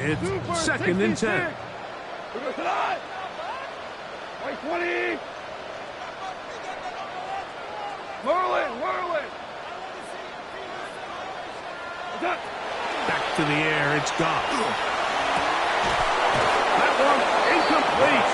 It's second and 10. Wait, 20. Whirling. Back to the air, it's gone. That one incomplete.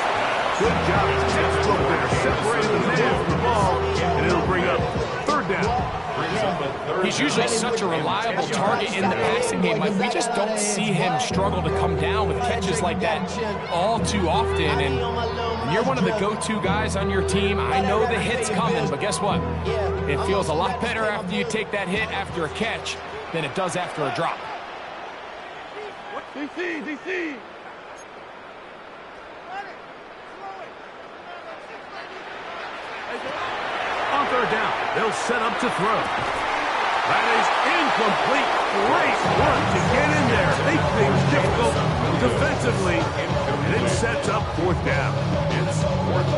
Good job. Textbook there, separating the man from the ball, and it'll bring up third down. He's usually such a reliable target in the passing game. Like, we just don't see him struggle to come down with catches like that all too often. And you're one of the go-to guys on your team. I know the hit's coming, but guess what? It feels a lot better after you take that hit after a catch than it does after a drop. DC. On third down, they'll set up to throw. That is incomplete. Great work to get in there. Make things difficult defensively, and it sets up fourth down.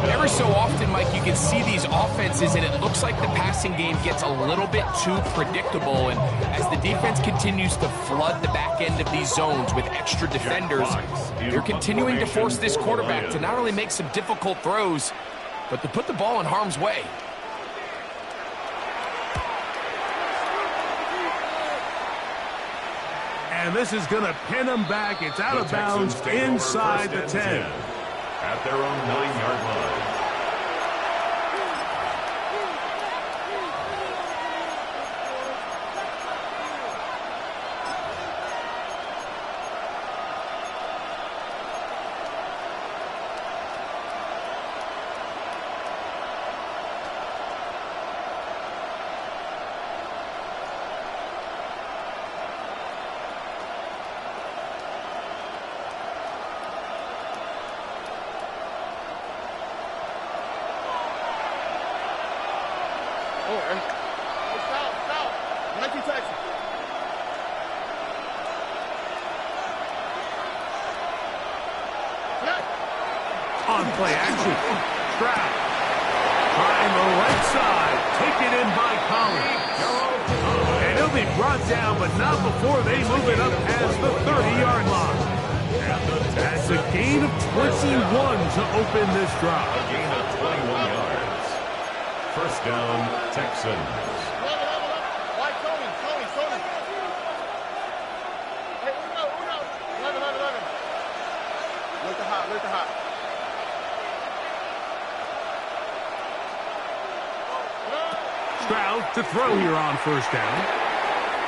Every so often, Mike, you can see these offenses, and it looks like the passing game gets a little bit too predictable. And as the defense continues to flood the back end of these zones with extra defenders, they're continuing to force this quarterback to not only make some difficult throws, but to put the ball in harm's way. And this is going to pin them back. It's out of bounds inside the 10. At their own 9-yard line. On play action, Stroud trying the right side, taken in by Collins. And he'll be brought down, but not before they move it up past the 30-yard line. That's a gain of 21 to open this drive. A gain of 21 yards. First down, Texans. Look the hot. Stroud to throw here on first down.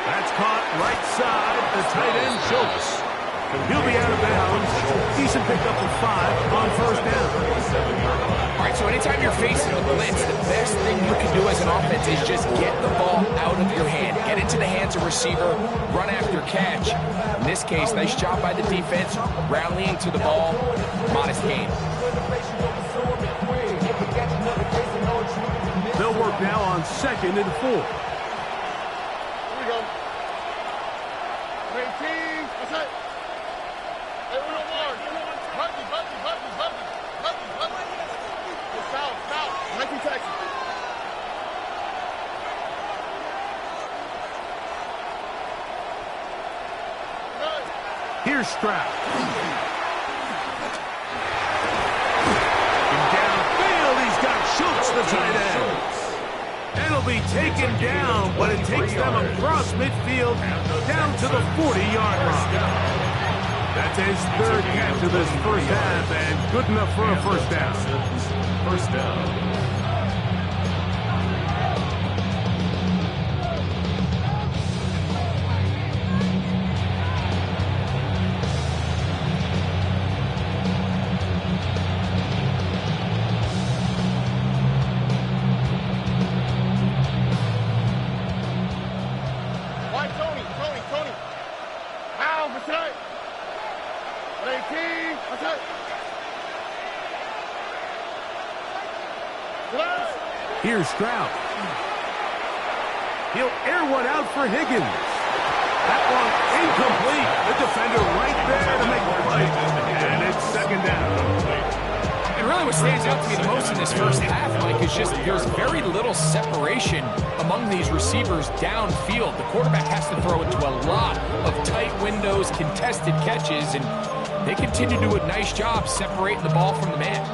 That's caught right side. The tight end Schultz. He'll be out of bounds. Decent pickup of 5 on first down. All right, so anytime you're facing a blitz, the best thing you can do as an offense is just get the ball out of your hand. Get into the hands of receiver, run after catch. In this case, nice job by the defense, rallying to the ball. Modest gain. They'll work now on 2nd and 4. Here we go. 18. That's it. Hey, we don't want. Huggy. South. 19 Texas. Here's Stroud. And downfield, he's got Schultz, the tight end. It'll be taken down, but it takes them across midfield down to the 40-yard line. That's his third catch of this first half, and good enough for a first down. First down. Tony. Ow, Machete. 18. Machete. Here's Stroud. He'll air one out for Higgins. That one incomplete. The defender right there to make the play. And it's second down. And really what stands out to me the most in in this first half, Mike, is just there's very little separation among these receivers downfield. The quarterback has to throw into a lot of tight windows, contested catches, and they continue to do a nice job separating the ball from the man.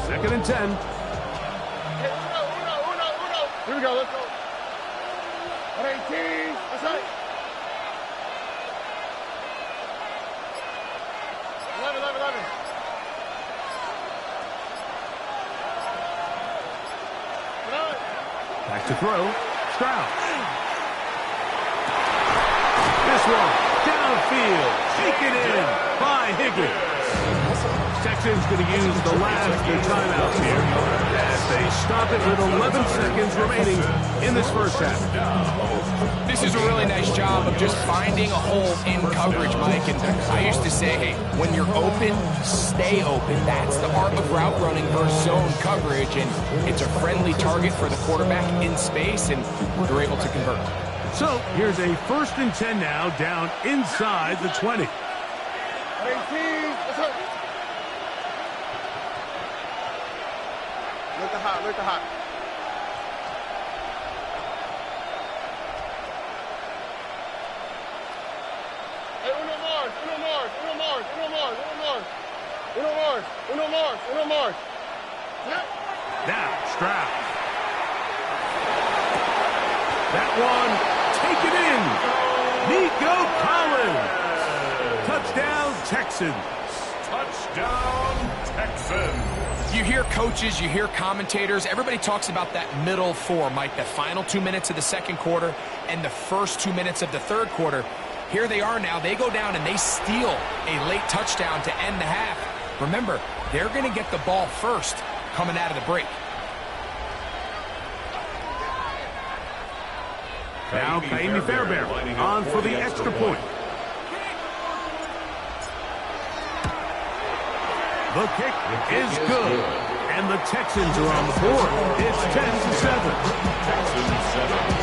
Second and 10. Here we go, let's go. 118, that's right. 11. Back to throw. Stroud. This one, downfield, taken in by Higgins. Texans going to use the last of their timeouts here as they stop it with 11 seconds remaining in this first half. This is a really nice job of just finding a hole in coverage, Mike. And I used to say, hey, when you're open, stay open. That's the art of route running versus zone coverage. And it's a friendly target for the quarterback in space, and they're able to convert. So here's a 1st and 10 now, down inside the 20. 18, let's go. Look at hot. Hey, Uno Mars. Now, Stroud. That one, take it in. Nico Collins. Touchdown, Texans. Touchdown, Texans. You hear coaches, you hear commentators, everybody talks about that middle four, Mike, the final 2 minutes of the second quarter and the first 2 minutes of the third quarter. Here they are now. They go down and they steal a late touchdown to end the half. Remember, they're going to get the ball first coming out of the break. Now, Kaimi Fairbairn on for the extra point. The kick is good, and the Texans are on the board. It's 10-7. Texans 7.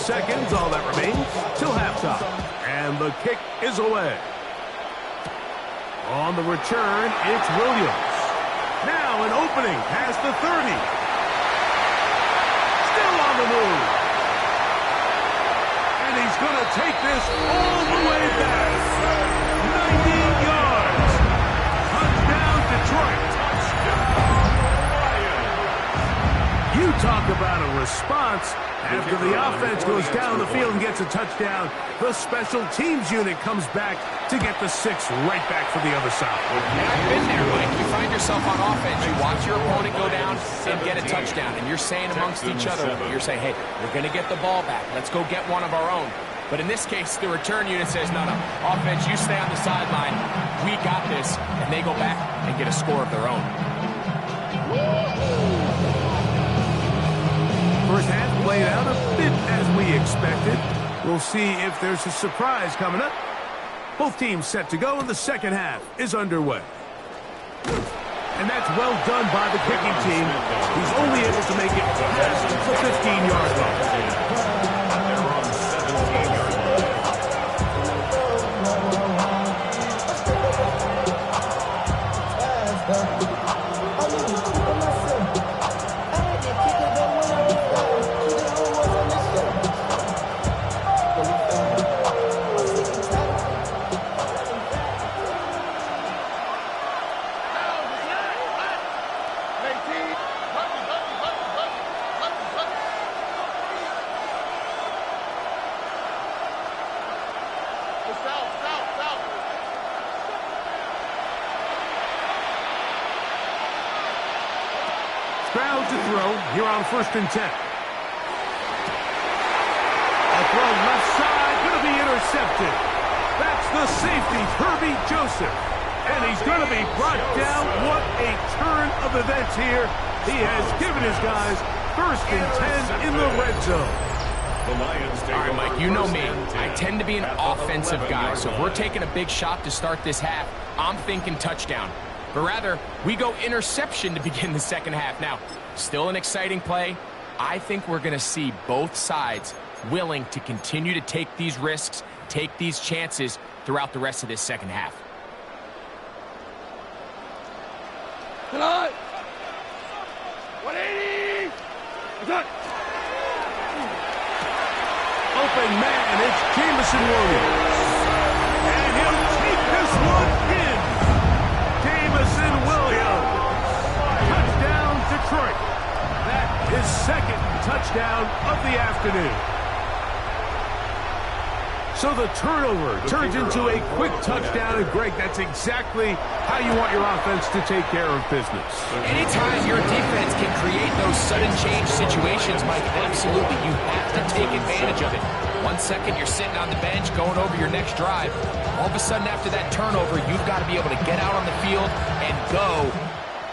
Seconds, all that remains, till halftime. And the kick is away. On the return, it's Williams. Now an opening past the 30. Still on the move. And he's going to take this all the way back. 90 yards. Touchdown, Detroit. You talk about a response. After the offense goes down the field and gets a touchdown, the special teams unit comes back to get the 6 right back for the other side. Yeah, I've been there, Mike. You find yourself on offense, you watch your opponent go down and get a touchdown, and you're saying amongst each other, you're saying, hey, we're going to get the ball back. Let's go get one of our own. But in this case, the return unit says, no, offense, you stay on the sideline. We got this. And they go back and get a score of their own. First half played out a bit as we expected. We'll see if there's a surprise coming up. Both teams set to go, and the second half is underway. And that's well done by the kicking team. He's only able to make it past the 15-yard line. Stroud to throw here on 1st and 10. A throw left side, going to be intercepted. That's the safety, Herbie Joseph. And he's going to be brought down. What a turn of events here. He has given his guys 1st and 10 in the red zone. The Lions take All right, Mike, you know me. I tend to be an at the offensive guy, 11-yard so if we're line. taking a big shot to start this half, I'm thinking touchdown. But rather, we go interception to begin the second half. Now, still an exciting play. I think we're going to see both sides willing to continue to take these risks, take these chances throughout the rest of this second half. Tonight. 180. Attack. Open man, it's Jameson Williams. And he'll take this one in. Jameson Williams. Touchdown, Detroit. That is 2nd touchdown of the afternoon. So the turnover turns into a quick touchdown. And Greg, that's exactly how you want your offense to take care of business. Anytime your defense can create those sudden change situations, Mike, absolutely, you have to take advantage of it. 1 second, you're sitting on the bench going over your next drive. All of a sudden, after that turnover, you've got to be able to get out on the field and go.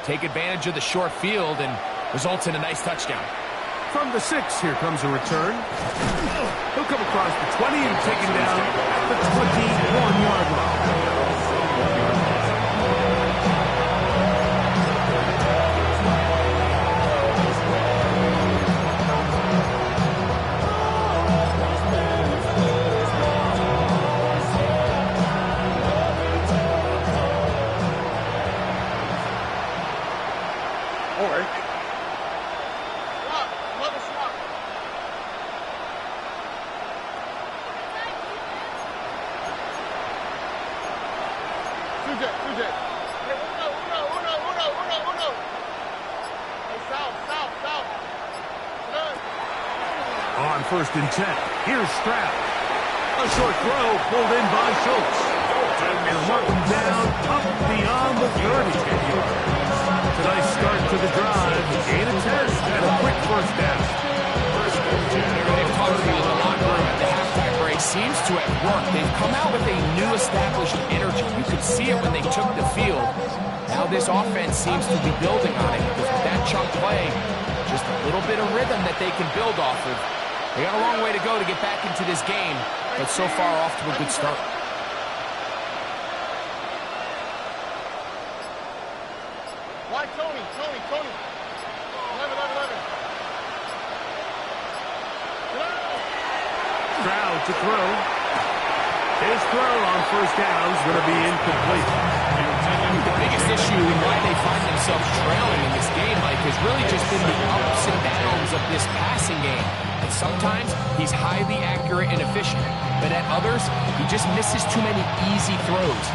Take advantage of the short field and results in a nice touchdown. From the 6, here comes a return. He'll come across the 20 and taken down at the 21-yard line. All right. Another swap. CJ. Hey, uno. Hey, south. Good. On 1st and 10, here's Stroud. A short throw pulled in by Schultz. And mark him down up beyond the 30. It's a nice start to the drive. Gain of 10 and a quick 1st down. They've talked about the locker room at the halftime break. Seems to have worked. They've come out with a new established energy. You could see it when they took the field. Now this offense seems to be building on it. Because with that chunk play, just a little bit of rhythm that they can build off of. They got a long way to go to get back into this game, but so far off to a good start. Why Tony? 11. Stroud to throw. His throw on 1st down is going to be incomplete. The biggest issue and why they find themselves trailing in this game, Mike, has really just been the ups and downs of this passing game. And sometimes he's highly accurate and efficient, but at others, he just misses too many easy throws.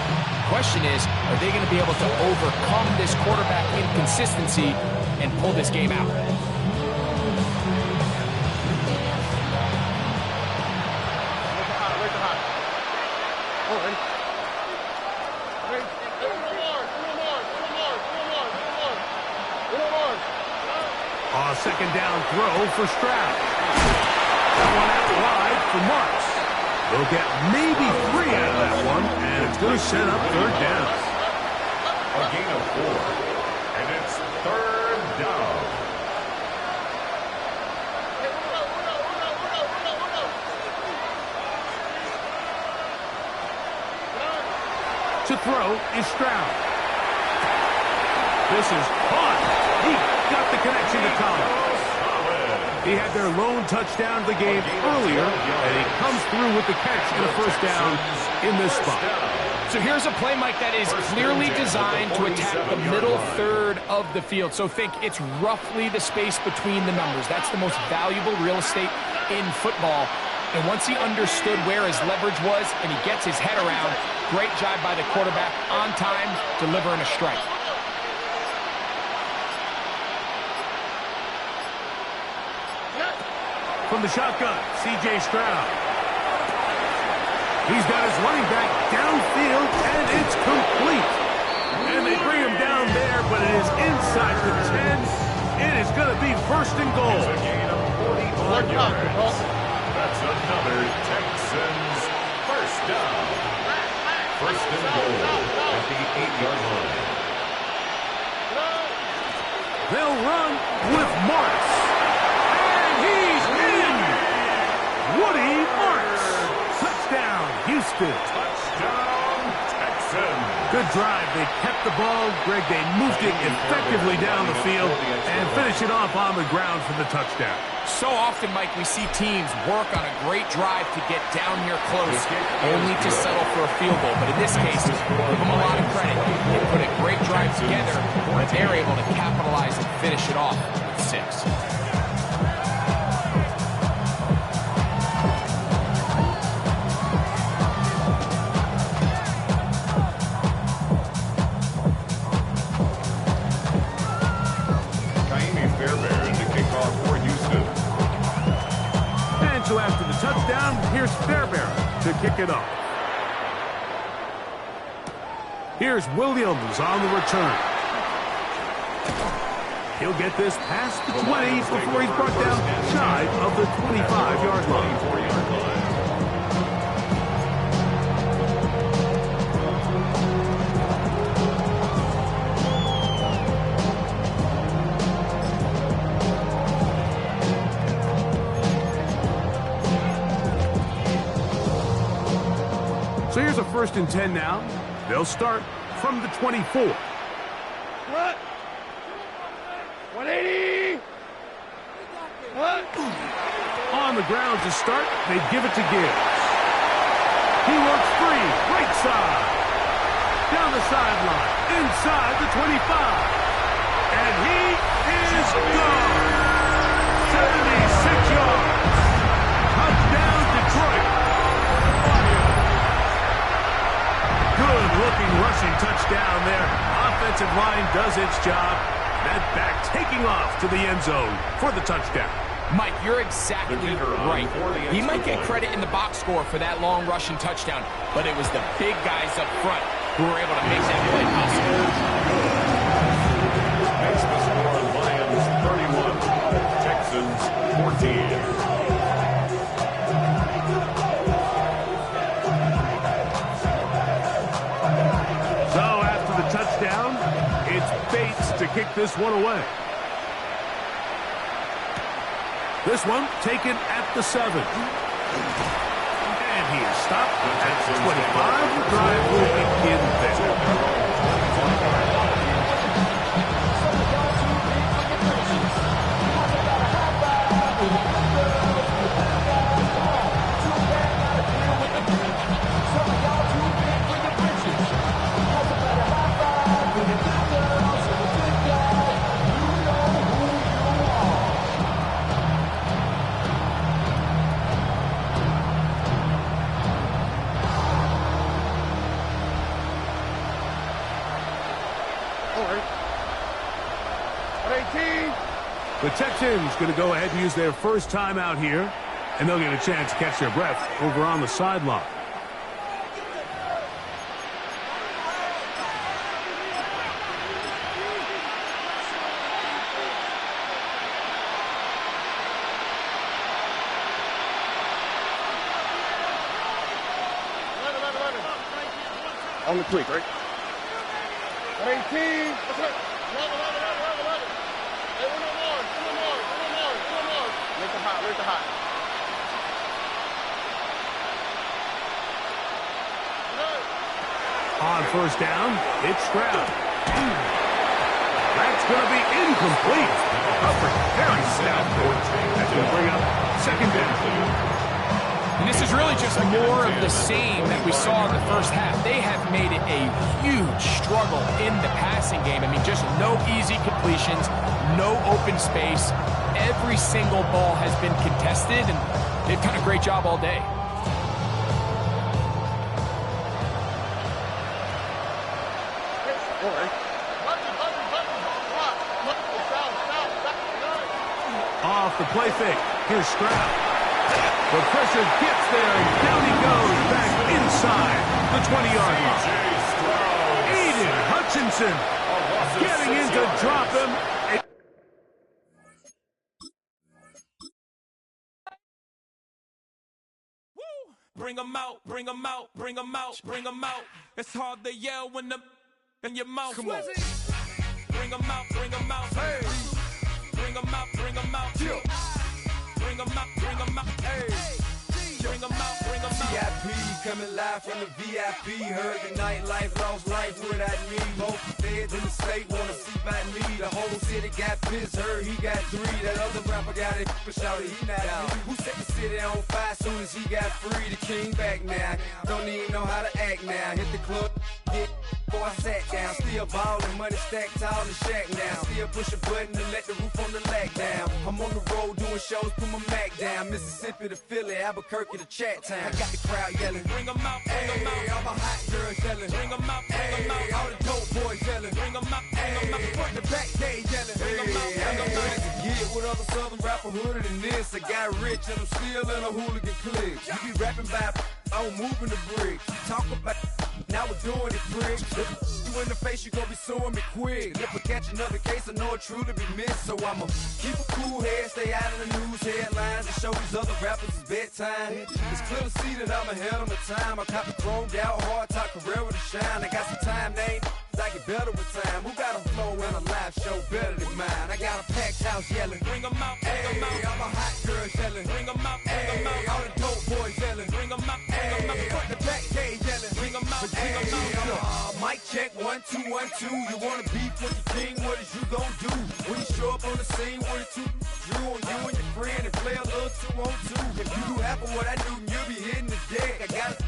The question is, are they going to be able to overcome this quarterback inconsistency and pull this game out? Where's the hot? All right. Uno more. A 2nd down throw for Stroud. That one out wide for Marks. They'll get maybe 3 out of that one, and it's going to set up 3rd down. A gain of 4. And it's 3rd down. To throw is Stroud. This is caught. He got the connection to Collins. He had their lone touchdown of the game earlier, and he comes through with the catch and a 1st down in this spot. So here's a play, Mike, that is clearly designed to attack the middle 3rd of the field. So think it's roughly the space between the numbers. That's the most valuable real estate in football. And once he understood where his leverage was and he gets his head around, great job by the quarterback on time, delivering a strike. From the shotgun, C.J. Stroud. He's got his running back downfield, and it's complete. And they bring him down there, but it is inside the 10. It is going to be 1st and goal. It's a gain of 45 yards. That's another Texans 1st down. 1st and goal at the 40-yard line. They'll run with Marks. And he's in! Woody Marks. Touchdown, Houston. Touchdown, Texans. Good drive. They kept the ball. Greg, they moved it effectively down the field and finished it off on the ground for the touchdown. So often, Mike, we see teams work on a great drive to get down here close, only to settle for a field goal. But in this case, give them a lot of credit. They put a great drive together, but they're able to capitalize and finish it off with 6. So after the touchdown, here's Fairbairn to kick it off. Here's Williams on the return. He'll get this past the 20 before he's brought down shy of the 25-yard line. So here's a 1st and 10 now. They'll start from the 24. What? 180. What? On the ground to start, they give it to Gibbs. He works free, right side. Down the sideline, inside the 25. And he is gone. 76 yards. Touchdown, Detroit. Good-looking rushing touchdown there. Offensive line does its job. That back taking off to the end zone for the touchdown. Mike, you're exactly right. He might get credit in the box score for that long rushing touchdown, but it was the big guys up front who were able to make that play possible. Makes the score Lions 31, Texans 14. Touchdown. It's Bates to kick this one away. This one taken at the 7. And he is stopped at the 25. The drive will begin there. The Texans going to go ahead and use their first time out here, and they'll get a chance to catch their breath over on the sideline. On the tweak, right? 18. That's right. 11. Hey, one more. Where's the hot? On 1st down, it's Stroud. That's going to be incomplete. Coverage very stout. That's going to bring up 2nd down. And this is really just more of the same that we saw in the first half. They have made it a huge struggle in the passing game. I mean, just no easy completions, no open space. Every single ball has been contested, and they've done a great job all day. Off the play fake. Here's Stroud. The pressure gets there, and down he goes back inside the 20-yard line. Aiden Hutchinson getting in to drop him. Bring 'em out, bring 'em out, bring 'em out, bring 'em out. It's hard to yell when the in your mouth. Come on. Bring 'em out, bring 'em out. Hey. Bring 'em out, bring 'em out. Yeah. Bring 'em out, bring 'em out. Hey. Bring 'em out, bring 'em out. VIP coming live from the VIP. Heard the nightlife, lost life without me. Both feds in the state wanna see by me. The whole city got pissed, heard he got 3. That other rapper got it, but shouted he not out. Who set the city on fire soon as he got free? The king back now, don't even know how to act now. Hit the club, get before I sat down. Still ballin', money stacked tall and shack now. Still push a button to let the roof on the lag down. I'm on the road doing shows, put my Mac down. Mississippi to Philly, Albuquerque to Chat Town. I got the crowd yelling. Bring 'em out, bring 'em out. Hey, all my hot girls yelling. Bring 'em out, bring 'em out. Hey, all the dope boys yelling. Bring 'em out, bring 'em out. Front to back, they yelling. Bring 'em out, bring 'em out. To get with other southern rapper hooded than this. I got rich and I'm still in a hooligan clique. You be rapping by, I'm moving the bricks. You talk about, now we're doing it, bricks. If you in the face, you gon' be suing me quick. And if I catch another case, I know it truly be missed. So I'ma keep a cool head, stay out of the news headlines, and show these other rappers it's bedtime. It's clear to see that I'm ahead of my time. I caught the chromed out, hard top career to shine. I got some time, they ain't I get better with time. Who got a flow and a live show better than mine? I got a packed house yelling. Bring 'em out, bring 'em out. All my hot girls yelling. Bring 'em out, bring 'em out. All the dope boys yelling. Bring 'em out, bring 'em out. Front to back, they yelling. Bring 'em out, bring 'em out. Mic check, 1, 2, 1, 2. You wanna beef with the king? What is you gon' do? When you show up on the scene with a 2, drew on you and your friend and play a little 2-on-2. If you do half of what I do, you'll be hitting the deck. I gotta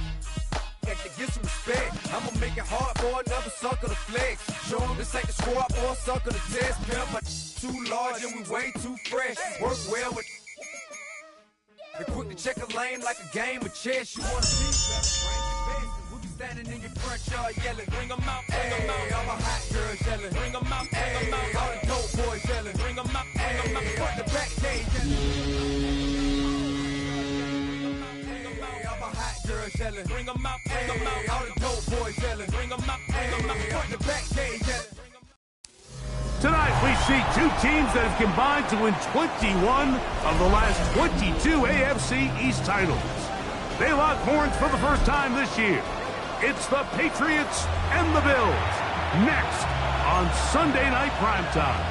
to get some respect. I'ma make it hard for another sucker to flex. Show him this ain't the squad or a sucker to test. Pimp, but too large and we way too fresh. Work well with and quick to check a lane like a game of chess. You wanna be better, we'll be standing in your front yard yelling. Bring 'em out, bring 'em out. All my hot girls yelling. Bring 'em out, bring 'em out. All the dope boys yelling. Bring 'em out, bring 'em out. Front to back, they yelling. Yelling. Bring 'em out, bring 'em out. All the dope boys yelling. Bring 'em out, bring 'em out. Front to back, they yelling. Tonight, we see two teams that have combined to win 21 of the last 22 AFC East titles. They lock horns for the first time this year. It's the Patriots and the Bills. Next on Sunday Night Primetime.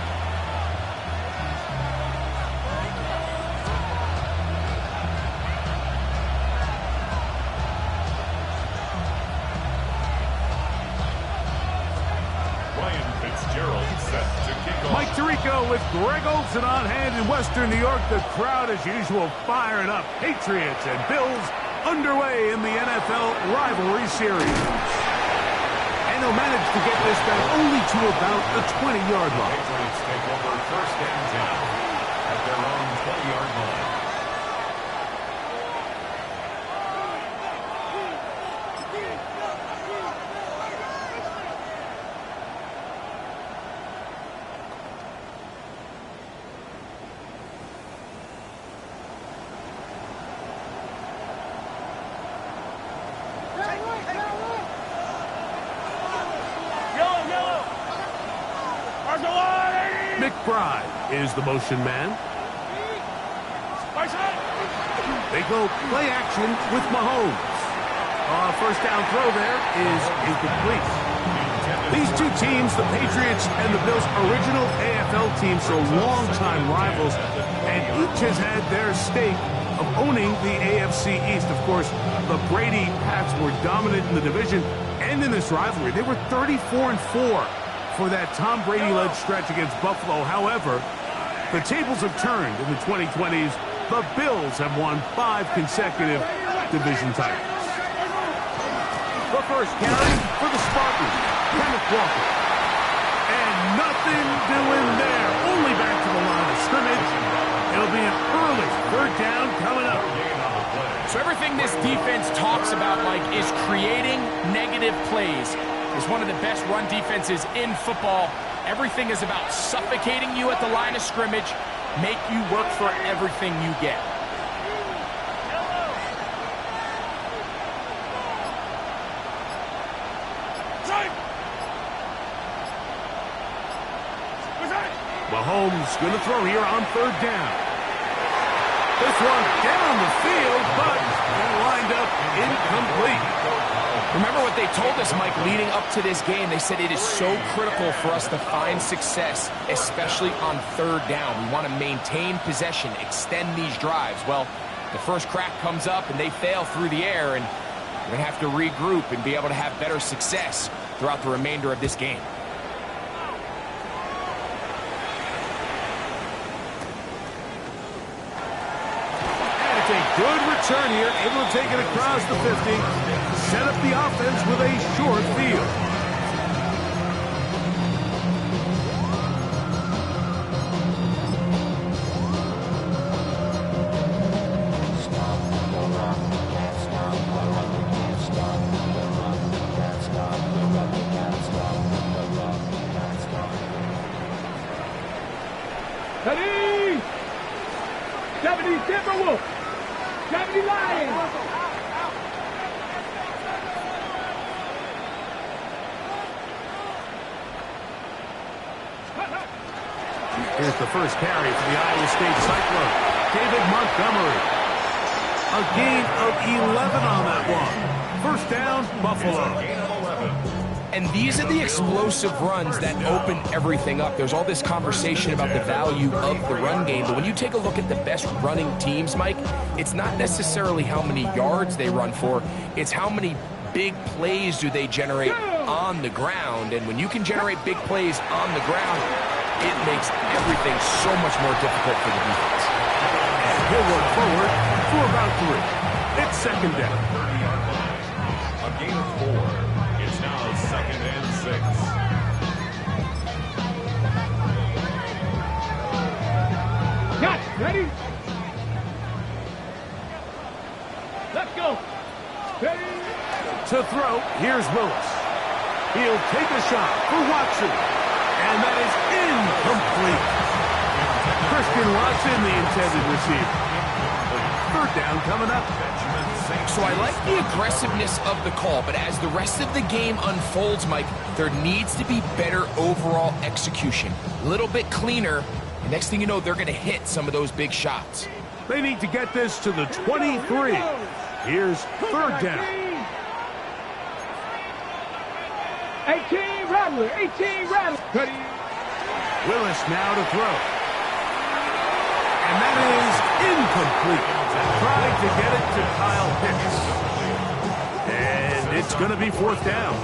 Mike Tirico with Greg Olson on hand in Western New York. The crowd, as usual, firing up. Patriots and Bills underway in the NFL rivalry series. And they'll manage to get this back only to about the 20-yard line. Patriots take over first and 10 at their own 20-yard line. McBride is the motion man. They go play action with Mahomes. First down throw there is incomplete. These two teams, the Patriots and the Bills, original AFL teams, so longtime rivals, and each has had their stake of owning the AFC East. Of course, the Brady Pats were dominant in the division and in this rivalry. They were 34-4 for that Tom Brady-led stretch against Buffalo. However, the tables have turned in the 2020s. The Bills have won 5 consecutive division titles. The first carry for the Spartans, Kenneth Walker. And nothing doing there. Only back to the line of scrimmage. It'll be an early third down coming up. So everything this defense talks about, Mike, is creating negative plays. It's one of the best run defenses in football. Everything is about suffocating you at the line of scrimmage, make you work for everything you get. Mahomes going to throw here on third down. This one down the field, but lined up incomplete. Remember what they told us, Mike, leading up to this game. They said it is so critical for us to find success, especially on third down. We want to maintain possession, extend these drives. Well, the first crack comes up and they fail through the air, and we're going to have to regroup and be able to have better success throughout the remainder of this game. And it's a good return here, able to take it across the 50. Set up the offense with a short field. Ready! 70 Timberwolf! 70 Lions! Here's the first carry for the Iowa State Cyclone. David Montgomery. A gain of 11 on that one. First down, Buffalo. And these are the explosive runs that open everything up. There's all this conversation about the value of the run game, but when you take a look at the best running teams, Mike, it's not necessarily how many yards they run for, it's how many big plays do they generate on the ground. And when you can generate big plays on the ground, it makes everything so much more difficult for the defense. And he'll work forward for about 3. It's second down. A gain of 4. It's now second and 6. Got it. Ready? Let's go. Ready? To throw, here's Willis. He'll take a shot for Watson. And that is incomplete. Christian Watson, the intended receiver. Third down coming up. So I like the aggressiveness of the call, but as the rest of the game unfolds, Mike, there needs to be better overall execution. A little bit cleaner, and next thing you know, they're going to hit some of those big shots. They need to get this to the 23. Here's third down. 18 Rattler. 18 Rattler. Ready? Willis now to throw. And that is incomplete. Trying to get it to Kyle Pitts. And it's going to be fourth down.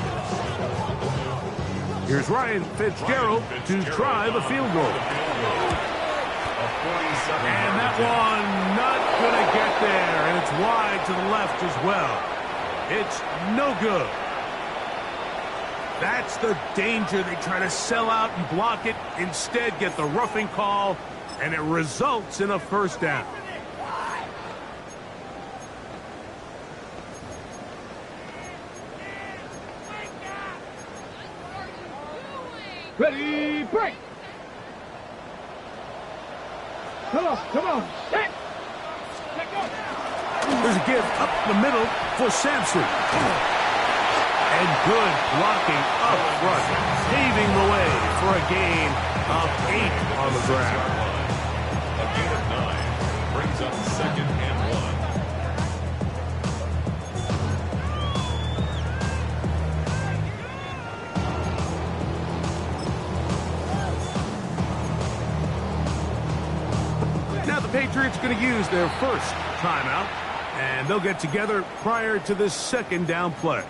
Here's Ryan Fitzgerald to try the field goal. And that one not going to get there. And it's wide to the left as well. It's no good. That's the danger. They try to sell out and block it. Instead, get the roughing call, and it results in a first down. Ready, break! Come on, set! Let go! There's a give up the middle for Sampson. And good blocking up front, paving the way for a gain of 8 on the ground. A gain of 9 brings up second and 1. Now the Patriots going to use their first timeout, and they'll get together prior to this second down play.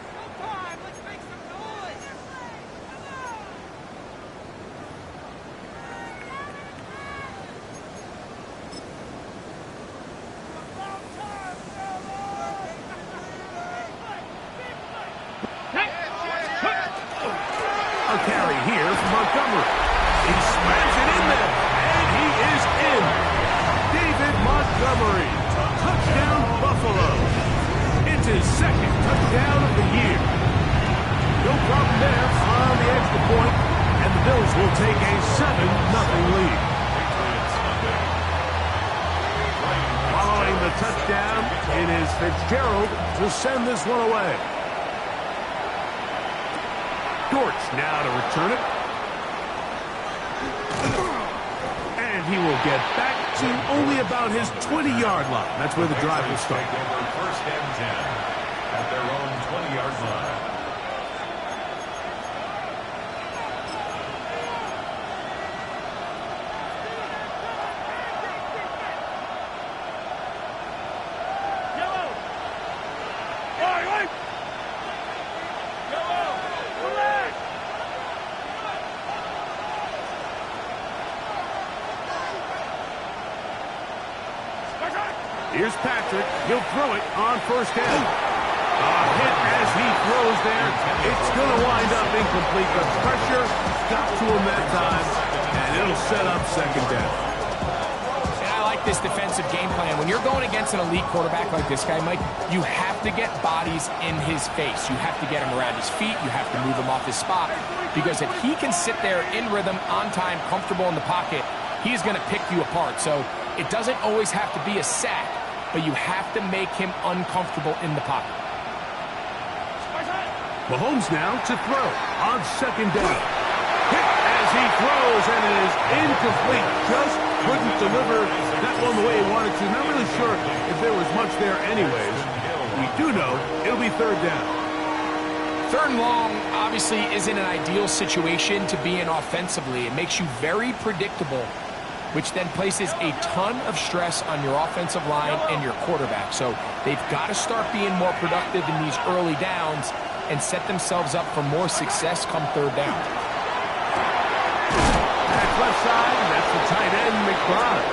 A carry here from Montgomery. He slams it in there, and he is in. David Montgomery, touchdown Buffalo. It's his second touchdown of the year. No problem there on the extra point, and the Bills will take a 7-0 lead. Following the touchdown, it is Fitzgerald to send this one away. Dortch now to return it. And he will get back to only about his 20-yard line. That's where the drive will start. First and 10 at their own 20-yard line. Right. Yellow. Relax. Here's Patrick. He'll throw it on first down. A hit as he throws there. It's going to wind up incomplete. The pressure got to him that time, and it'll set up second down. And I like this defensive game plan. When you're going against an elite quarterback like this guy, Mike, you have to get bodies in his face. You have to get him around his feet. You have to move him off his spot. Because if he can sit there in rhythm, on time, comfortable in the pocket, he's going to pick you apart. So it doesn't always have to be a sack, but you have to make him uncomfortable in the pocket. Mahomes now to throw on second down. Hit as he throws, and it is incomplete. Just couldn't deliver that one the way he wanted to. Not really sure if there was much there anyways. We do know it'll be third down. Third and long obviously isn't an ideal situation to be in offensively. It makes you very predictable, which then places a ton of stress on your offensive line and your quarterback. So they've got to start being more productive in these early downs and set themselves up for more success come third down. Back left side, that's the tight end, McBride.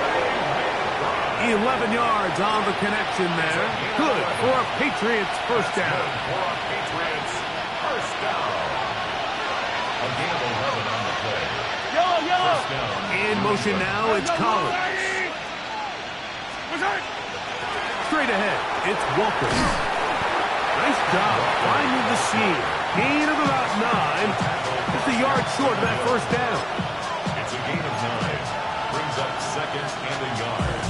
11 yards on the connection there. Good for a Patriots first down. For a Patriots first down. A gain of 11 on the play. Yellow. First down. In motion now, it's Collins. Straight ahead, it's Walker. Nice job finding the seam. Gain of about 9. Just a yard short of that first down. It's a gain of 9. Brings up second and a yard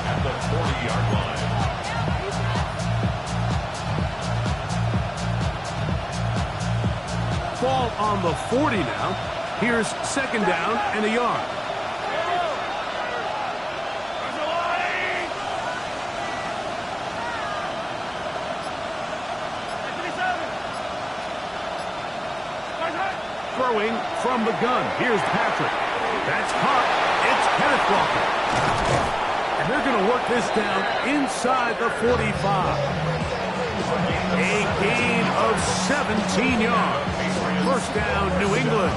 at the 40-yard line. Ball on the 40 now. Here's second down and a yard. Throwing from the gun. Here's Patrick. That's caught. It's Kenneth Walker. And they're going to work this down inside the 45. A gain of 17 yards. First down, New England.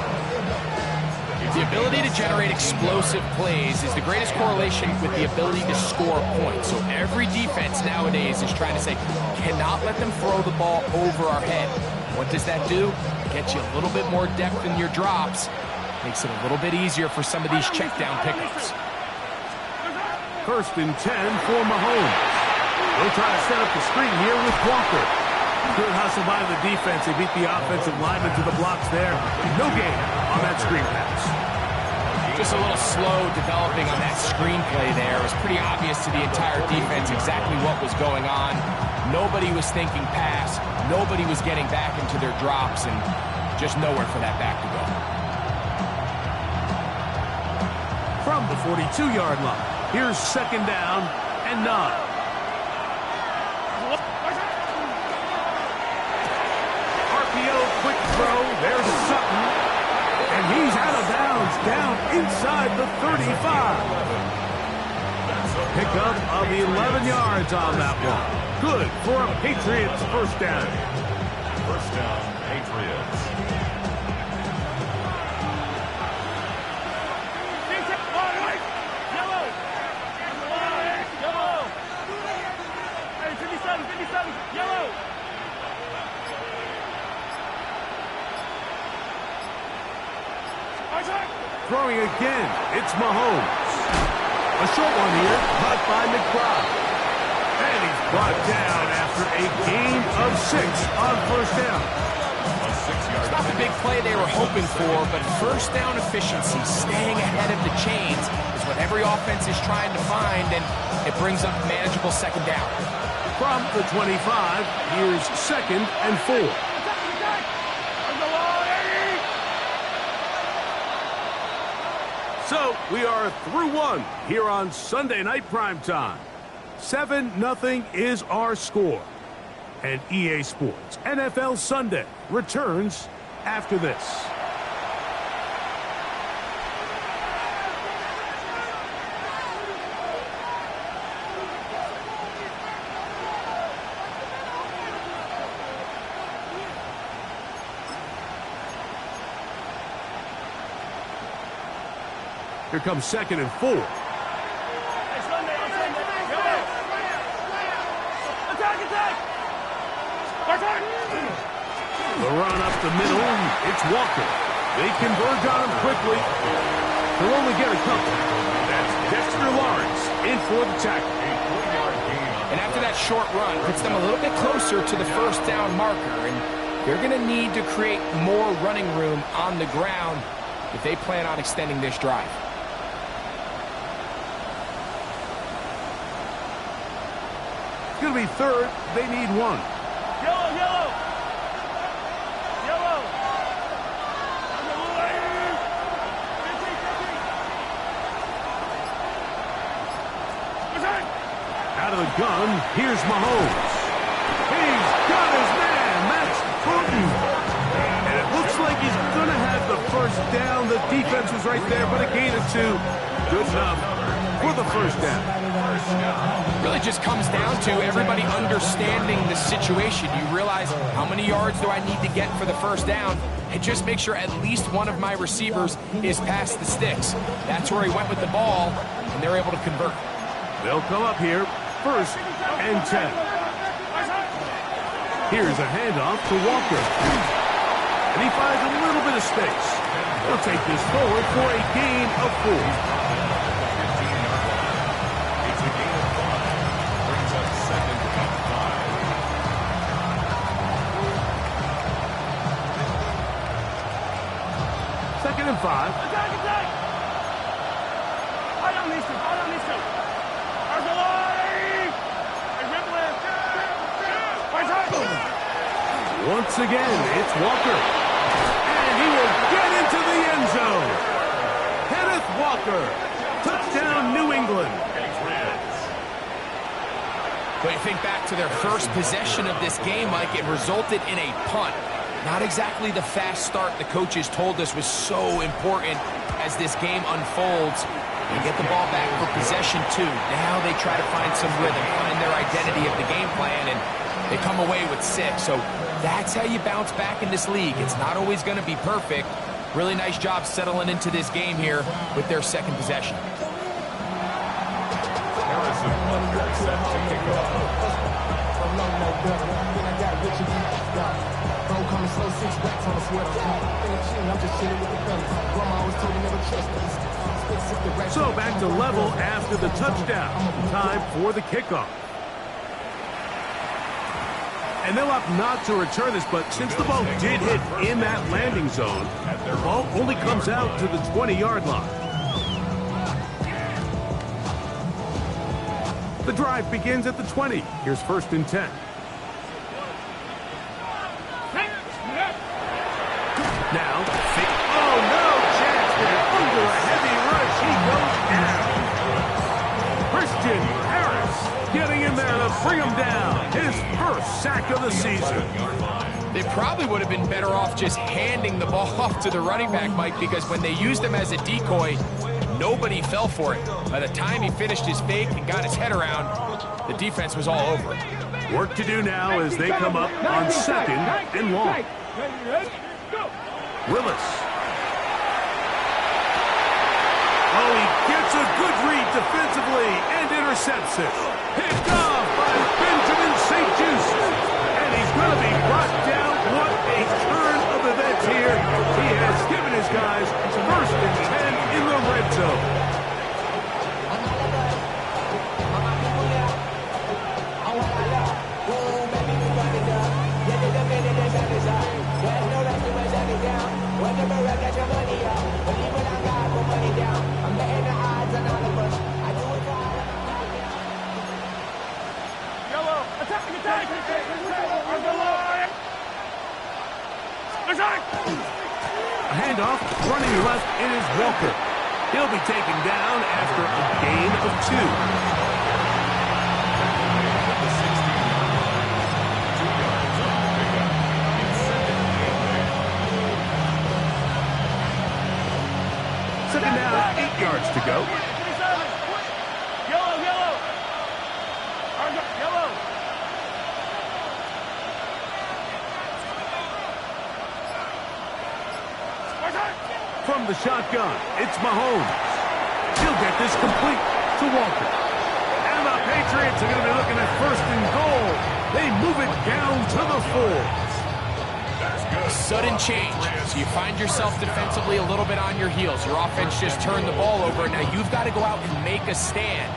The ability to generate explosive plays is the greatest correlation with the ability to score points. So every defense nowadays is trying to say, cannot let them throw the ball over our head. What does that do? Gets you a little bit more depth in your drops. Makes it a little bit easier for some of these check down pickups. First and 10 for Mahomes. They'll try to set up the screen here with Walker. Good hustle by the defense. They beat the offensive lineman to the blocks there. No gain on that screen pass. Just a little slow developing on that screenplay there. It was pretty obvious to the entire defense exactly what was going on. Nobody was thinking pass. Nobody was getting back into their drops, and just nowhere for that back to go. From the 42-yard line, here's second down and 9. RPO, quick throw. There's Sutton. And he's out of bounds, down inside the 35. Pickup of 11 yards on that one. Good for a Patriots first down. First down, Patriots. Yellow. Hey, 57, yellow. Throwing again, it's Mahomes. A short one here, caught by McBride. And he's brought down after a gain of 6 on first down. It's not the big play they were hoping for, but first down efficiency, staying ahead of the chains, is what every offense is trying to find, and it brings up manageable second down. From the 25, here's second and 4. So, we are through one here on Sunday Night Primetime. 7-0 is our score. And EA Sports NFL Sunday returns after this. Here comes 2nd and 4. The run up the middle, it's Walker. They converge on him quickly. He'll only get a couple. That's Dexter Lawrence in for the tackle. And after that short run, puts them a little bit closer to the first down marker. And they're going to need to create more running room on the ground if they plan on extending this drive. It's going to be 3rd. They need 1. Yellow, yellow. Yellow. Out of the gun, here's Mahomes. He's got his man, Max Bruton. And it looks like he's going to have the first down. The defense was right there, but a gain of 2. Good enough for the first down. Really just comes down to everybody understanding the situation. You realize how many yards do I need to get for the first down, and just make sure at least one of my receivers is past the sticks. That's where he went with the ball, and they're able to convert. They'll come up here, 1st and 10. Here's a handoff to Walker. And he finds a little bit of space. He'll take this forward for a gain of 4. Second and 5. Attack, attack! I don't need to. There's a line! Once again, it's Walker. And he will get into the end zone. Kenneth Walker. Touchdown, New England. But you think back to their first possession of this game, Mike, it resulted in a punt. Not exactly the fast start the coaches told us was so important as this game unfolds. They get the ball back for possession 2. Now they try to find some rhythm, find their identity of the game plan, and they come away with 6. So that's how you bounce back in this league. It's not always going to be perfect. Really nice job settling into this game here with their second possession. Harrison Butker set to kick off. So back to level after the touchdown. Time for the kickoff. And they'll opt not to return this, but since the ball did hit in that landing zone, the ball only comes out to the 20-yard line. The drive begins at the 20. Here's 1st and 10. Now, oh, no chance there. Under a heavy rush, he goes down. Christian Harris getting in there to bring him down. His first sack of the season. They probably would have been better off just handing the ball off to the running back, Mike, because when they used him as a decoy, nobody fell for it. By the time he finished his fake and got his head around, the defense was all over it. Work to do now as they come up on 2nd and long. Willis. Oh, he gets a good read defensively and intercepts it. Picked off by Benjamin St. Just. And he's going to be brought down. What a turn of events here. He has given his guys 1st and 10 in the red zone. A handoff, running left, it is Walker. He'll be taken down after a gain of 2. Second down, 8 yards to go. Yellow, yellow. Yellow. From the shotgun, it's Mahomes. He'll get this complete to Walker. And the Patriots are going to be looking at 1st and goal. They move it down to the 4. Sudden change. So you find yourself defensively a little bit on your heels. Your offense just turned the ball over. Now you've got to go out and make a stand.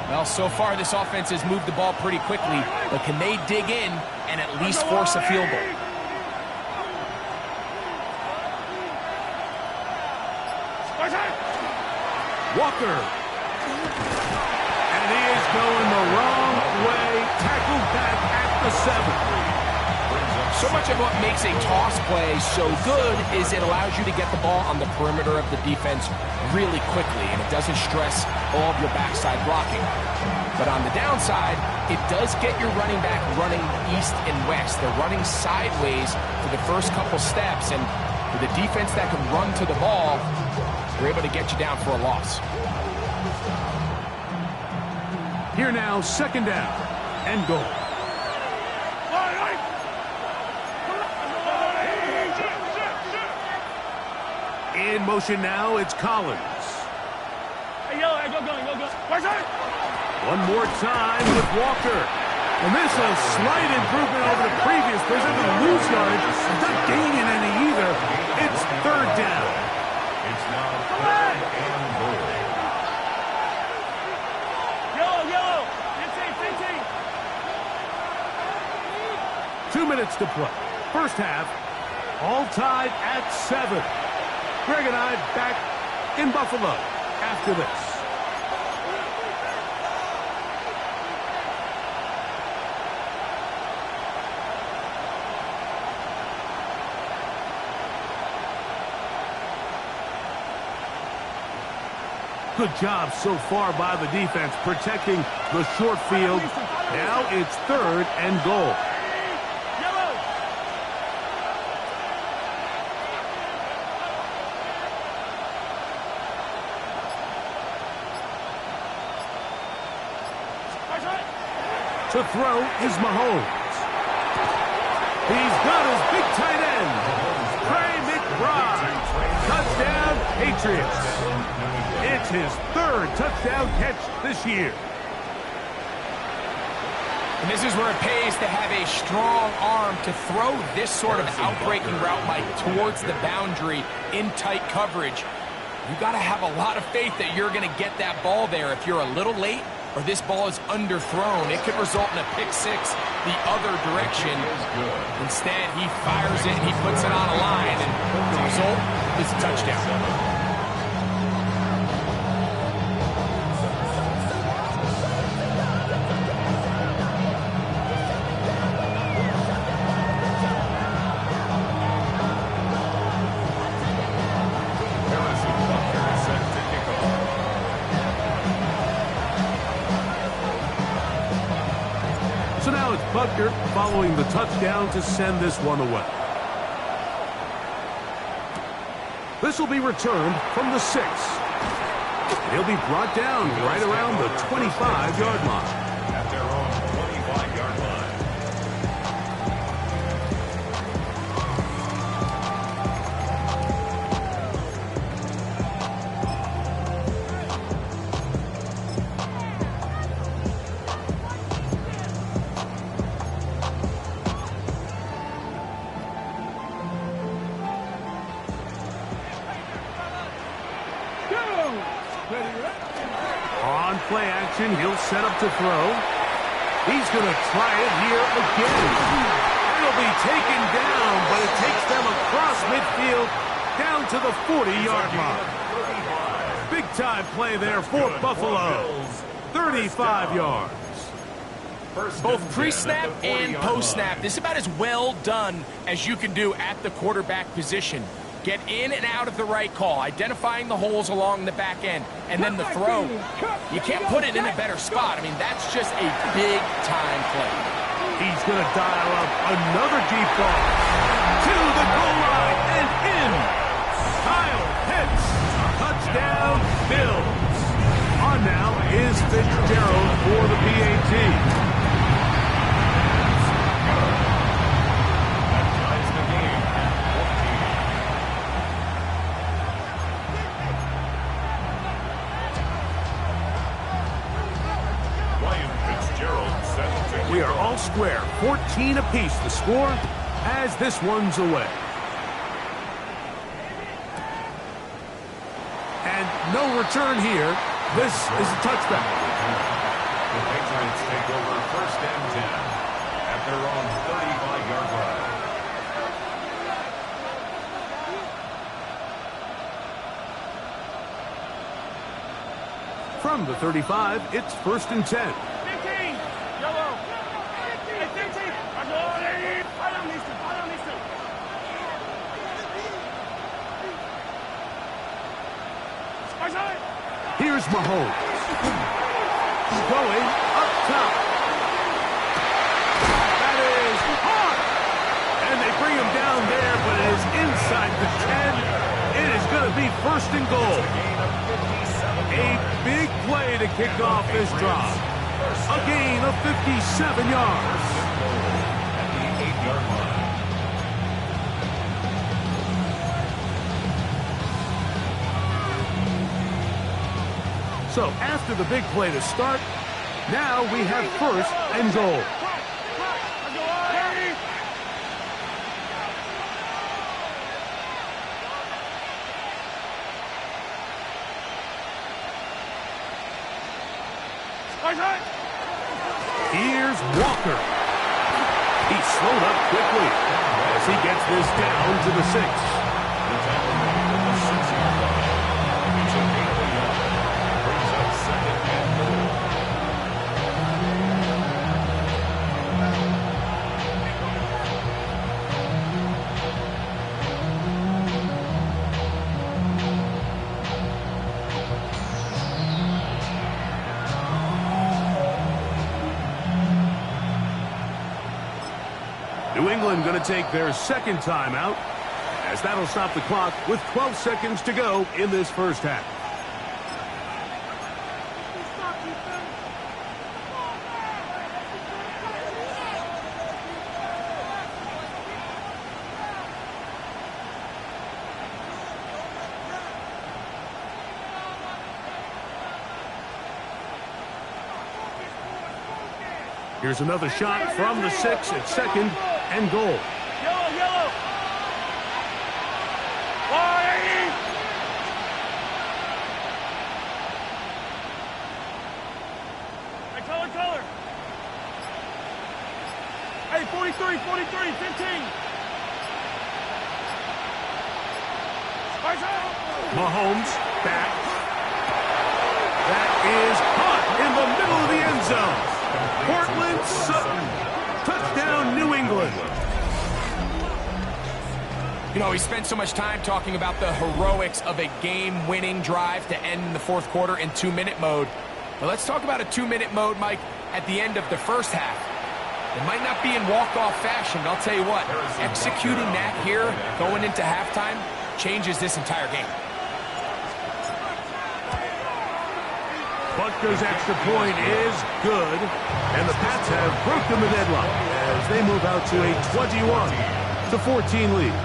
Well, so far this offense has moved the ball pretty quickly, but can they dig in and at least force a field goal? Walker. And he is going the wrong way. Tackled back at the 7. So much of what makes a toss play so good is it allows you to get the ball on the perimeter of the defense really quickly, and it doesn't stress all of your backside blocking. But on the downside, it does get your running back running east and west. They're running sideways for the first couple steps, and with a defense that can run to the ball, they're able to get you down for a loss. Here now, 2nd down and goal. In motion now, it's Collins. Hey, yo, go. One more time with Walker. And this is a slight improvement over the previous play. They're going to lose yardage. Not gaining any either. It's 3rd down. It's now 3rd and goal. Yellow. 15. 2 minutes to play. First half, all tied at 7. Greg and I back in Buffalo after this. Good job so far by the defense protecting the short field. Now it's 3rd and goal. To throw is Mahomes. He's got his big tight end, Trey McBride. Touchdown, Patriots. It's his 3rd touchdown catch this year. And this is where it pays to have a strong arm to throw this sort of outbreaking route like towards the boundary in tight coverage. You got to have a lot of faith that you're going to get that ball there. If you're a little late or this ball is underthrown, it could result in a pick 6 the other direction. Instead, he fires it and he puts it on a line, and the result is a touchdown. Butker following the touchdown to send this one away. This will be returned from the 6. He'll be brought down right around the 25-yard line. At their own 25-yard line. On play action, he'll set up to throw. He's going to try it here again. It'll be taken down, but it takes them across midfield down to the 40-yard line. Big-time play there for Buffalo. 35 yards. Both pre-snap and post-snap, this is about as well done as you can do at the quarterback position. Get in and out of the right call, identifying the holes along the back end, and then the throw. You can't put it in a better spot. I mean, that's just a big-time play. He's going to dial up another deep ball to the goal line and in. Kyle Pitts, touchdown, Bills. On now is Fitzgerald for the PAT. 14 apiece the score as this one's away. And no return here. This is a touchback. The Patriots take over 1st and 10 at their own 35-yard line. From the 35, it's 1st and 10. 15. Yellow. Hey, 15. I don't need to. Here's Mahomes. Going up top. That is hard. And they bring him down there, but it is inside the 10. It is going to be 1st and goal. A big play to kick off this drive. A gain of 57 yards. At the 8-yard line. So after the big play to start, now we have 1st and goal. Here's Walker. He's slowed up quickly as he gets this down to the 6. The tackle made at the 6-yard line. It's a gain of 1 yard. Brings up 2nd and goal. New England going to take their 2nd timeout, as that'll stop the clock with 12 seconds to go in this 1st half. Here's another shot from the 6 at 2nd and goal. Yellow. Hey, color. Hey, 43, 15. Mahomes back. That is caught in the middle of the end zone. Cortland Sutton. Touchdown, New England. You know, we spent so much time talking about the heroics of a game-winning drive to end in the 4th quarter in 2-minute mode. But let's talk about a 2-minute mode, Mike, at the end of the 1st half. It might not be in walk-off fashion, but I'll tell you what, executing that here going into halftime changes this entire game. Butker's extra point is good, and the Pats have broken the deadlock as they move out to a 21-14 lead.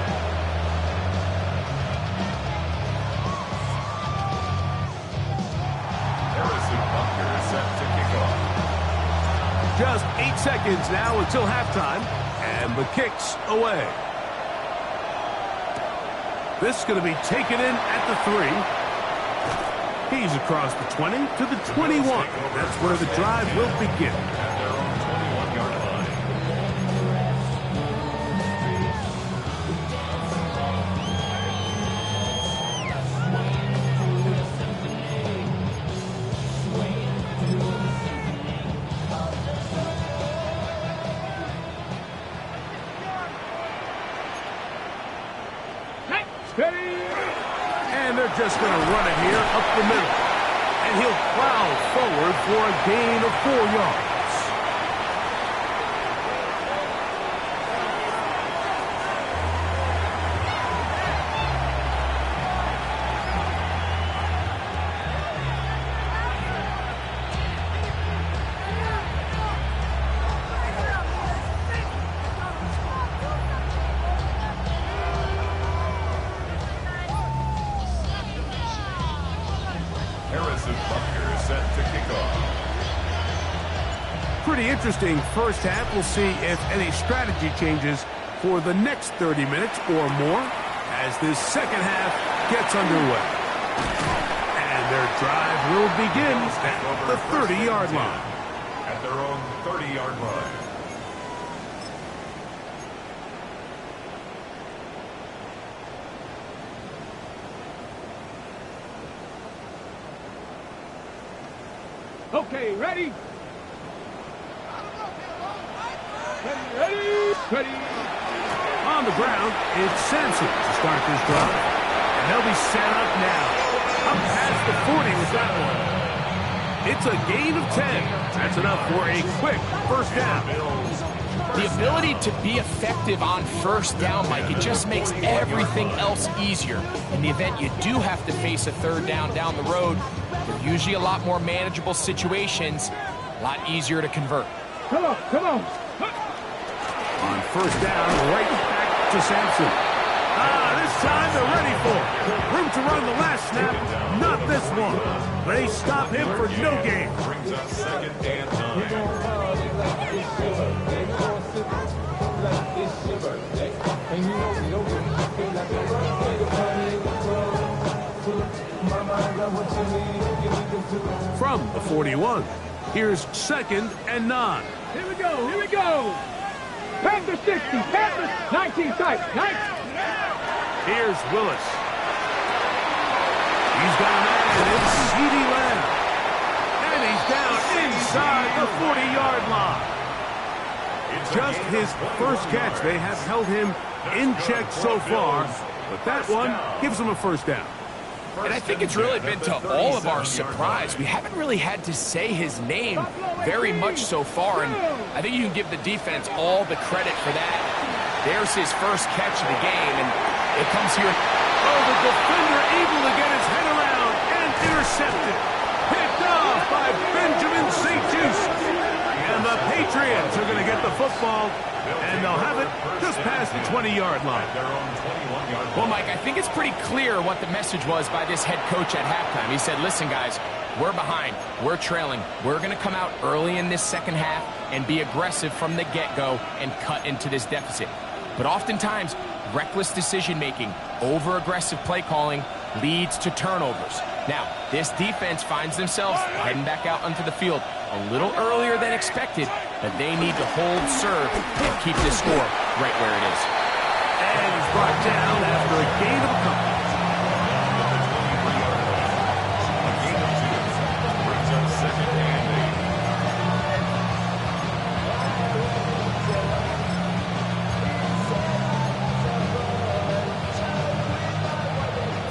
Just 8 seconds now until halftime, and the kick's away. This is going to be taken in at the 3. He's across the 20 to the 21. That's where the drive will begin. At their own 21-yard line. And they're just going to run it here up the middle. And he'll plow forward for a gain of 4 yards. pretty interesting first half. We'll see if any strategy changes for the next 30 minutes or more as this second half gets underway. And their drive will begin at the 30-yard line. At their own 30-yard line. Okay, ready? Ready? On the ground, it's Sampson to start this drive. And they'll be set up now. Up past the 40 with that one. It's a gain of 10. That's enough for a quick first down. The ability to be effective on first down, Mike, it just makes everything else easier. In the event you do have to face a third down the road, they're usually a lot more manageable situations, a lot easier to convert. Come on. On first down, right back to Sampson. This time they're ready for it. Room to run the last snap, not this one. They stop him for no gain. Brings up second and 9. From the 41, here's second and 9. Here we go. Panther 60, Panther 19 tight, 19. Here's Willis. He's got a man in CeeDee Lamb. And he's down inside the 40-yard line. Just his first catch. They have held him in check so far, but that one gives him a first down. And I think it's really been to all of our surprise. We haven't really had to say his name very much so far, and I think you can give the defense all the credit for that. There's his first catch of the game, and it comes here. Oh, the defender able to get his head around and intercepted. Picked off by Benjamin St-Juste. And the Patriots are going to get the football, and they'll have it just past the 20-yard line. Well, Mike, I think it's pretty clear what the message was by this head coach at halftime. He said, listen, guys, we're behind. We're trailing. We're going to come out early in this second half and be aggressive from the get-go and cut into this deficit. But oftentimes, reckless decision-making, over-aggressive play calling leads to turnovers. Now, this defense finds themselves heading back out onto the field a little earlier than expected, but they need to hold serve and keep this score right where it is. And he's brought down after a gain of a couple. Brings up second and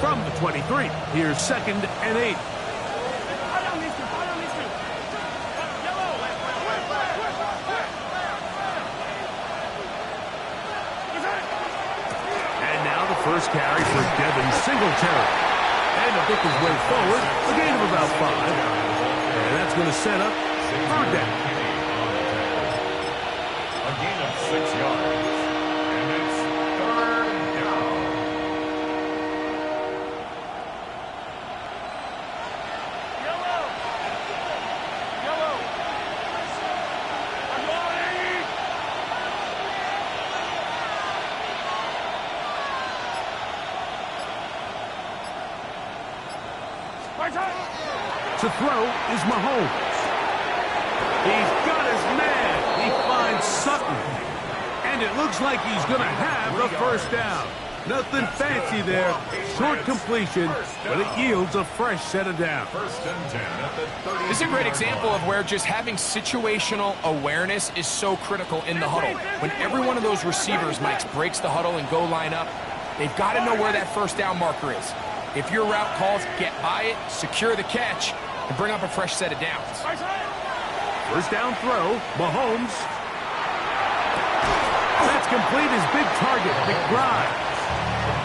8. From the 23, here's second and 8. First carry for Devin Singletary. And to pick his way forward, a gain of about 5. And that's going to set up third down. A gain of 6 yards. And it's third down. To throw is Mahomes. He's got his man. He finds Sutton. And it looks like he's going to have the first down. Nothing fancy there. Short completion, but it yields a fresh set of downs. First and 10 at the 30. This is a great example of where just having situational awareness is so critical in the huddle. When every one of those receivers, Mike, breaks the huddle and go line up, they've got to know where that first down marker is. If your route calls, get by it, secure the catch, and bring up a fresh set of downs. First down throw, Mahomes. That's complete his big target, McBride.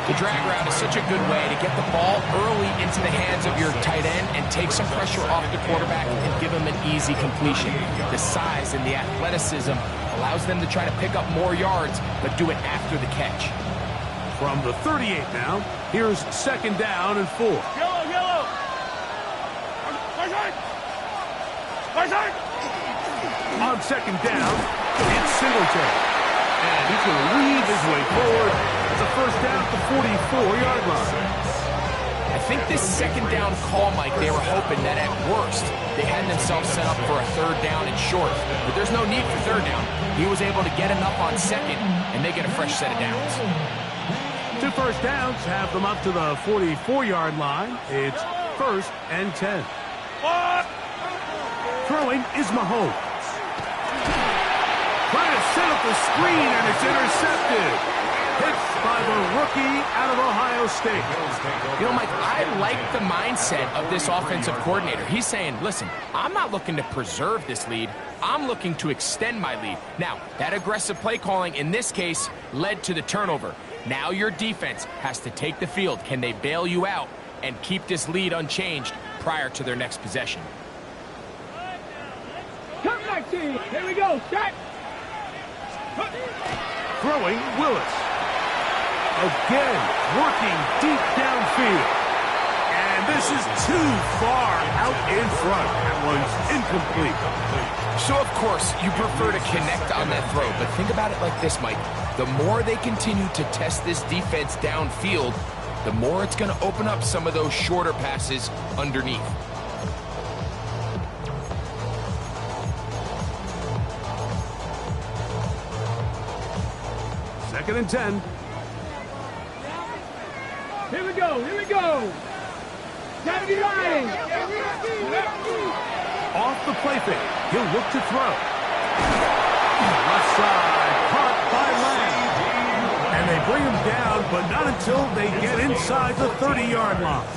The drag route is such a good way to get the ball early into the hands of your tight end and take some pressure off the quarterback and give him an easy completion. The size and the athleticism allows them to try to pick up more yards, but do it after the catch. From the 38 now, here's second down and 4. On second down, it's Singletary. And he's going to weave his way forward. It's a first down at the 44-yard line. I think this second down call, Mike, they were hoping that at worst they had themselves set up for a third down and short. But there's no need for third down. He was able to get enough on second, and they get a fresh set of downs. 2 first downs have them up to the 44-yard line. It's first and 10. Throwing is Mahomes. Trying to set up the screen, and it's intercepted. Hit by the rookie out of Ohio State. You know, Mike, I like the mindset of this offensive coordinator. He's saying, listen, I'm not looking to preserve this lead. I'm looking to extend my lead. Now, that aggressive play calling in this case led to the turnover. Now your defense has to take the field. Can they bail you out and keep this lead unchanged prior to their next possession? Come back, team. Here we go. Set. Throwing Willis. Again, working deep downfield. And this is too far out in front. That one's incomplete. So, of course, you prefer to connect on that throw, but think about it like this, Mike. The more they continue to test this defense downfield, the more it's going to open up some of those shorter passes underneath. Second and 10. Here we go. Here we go. 79. Off the play fake. He'll look to throw. Left side. Caught by Lang. And they bring him down, but not until they get inside the 30-yard line.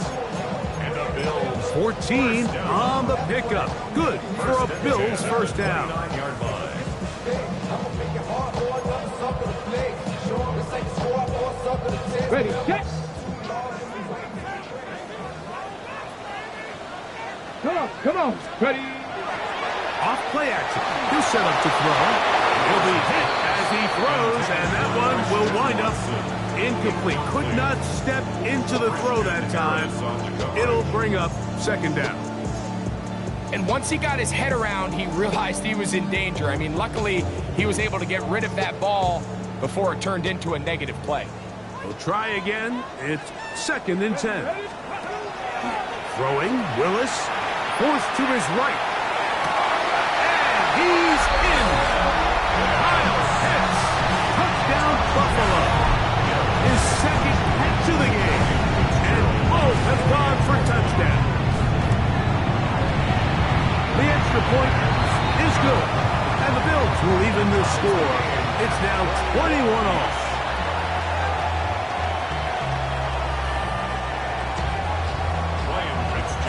14 on the pickup. Good for a Bills first down. Ready, set. Come on, ready. Off play action. He'll set up to throw. He'll be hit as he throws, and that one will wind up incomplete. Could not step into the throw that time. It'll bring up second down. And once he got his head around, he realized he was in danger. I mean, luckily, he was able to get rid of that ball before it turned into a negative play. We'll try again. It's second and 10. Throwing, Willis, forced to his right. And he's in. Kyle Pitts, touchdown Buffalo. His second hit to the game. And both have gone for touchdowns. The extra point is good. And the Bills will even the score. It's now 21-all.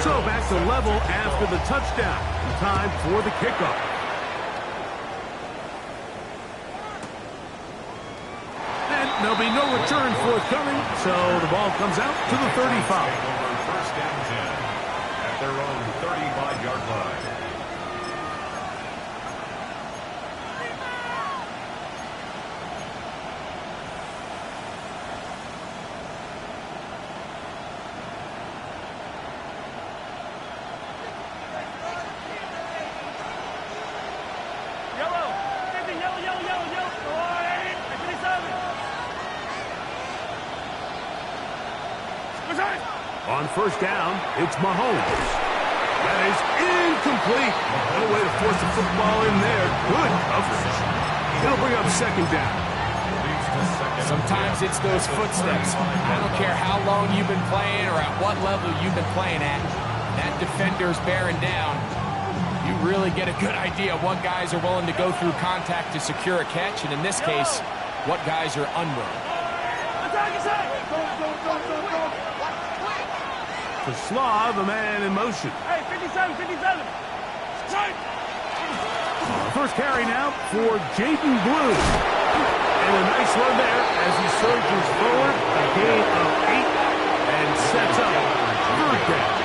So back to level after the touchdown. Time for the kickoff. And there'll be no return forthcoming, so the ball comes out to the 35. First down 10 at their own 35-yard line. On first down, it's Mahomes. That is incomplete. No way to force the football in there. Good coverage. It'll bring up second down. Sometimes it's those footsteps. I don't care how long you've been playing or at what level you've been playing at. That defender's bearing down. You really get a good idea of what guys are willing to go through contact to secure a catch, and in this case, what guys are unwilling. To Slaw, the man in motion. Hey, 57, 57. First carry now for Jaden Blue. And a nice run there as he surges forward. A gain of 8 and sets up third down.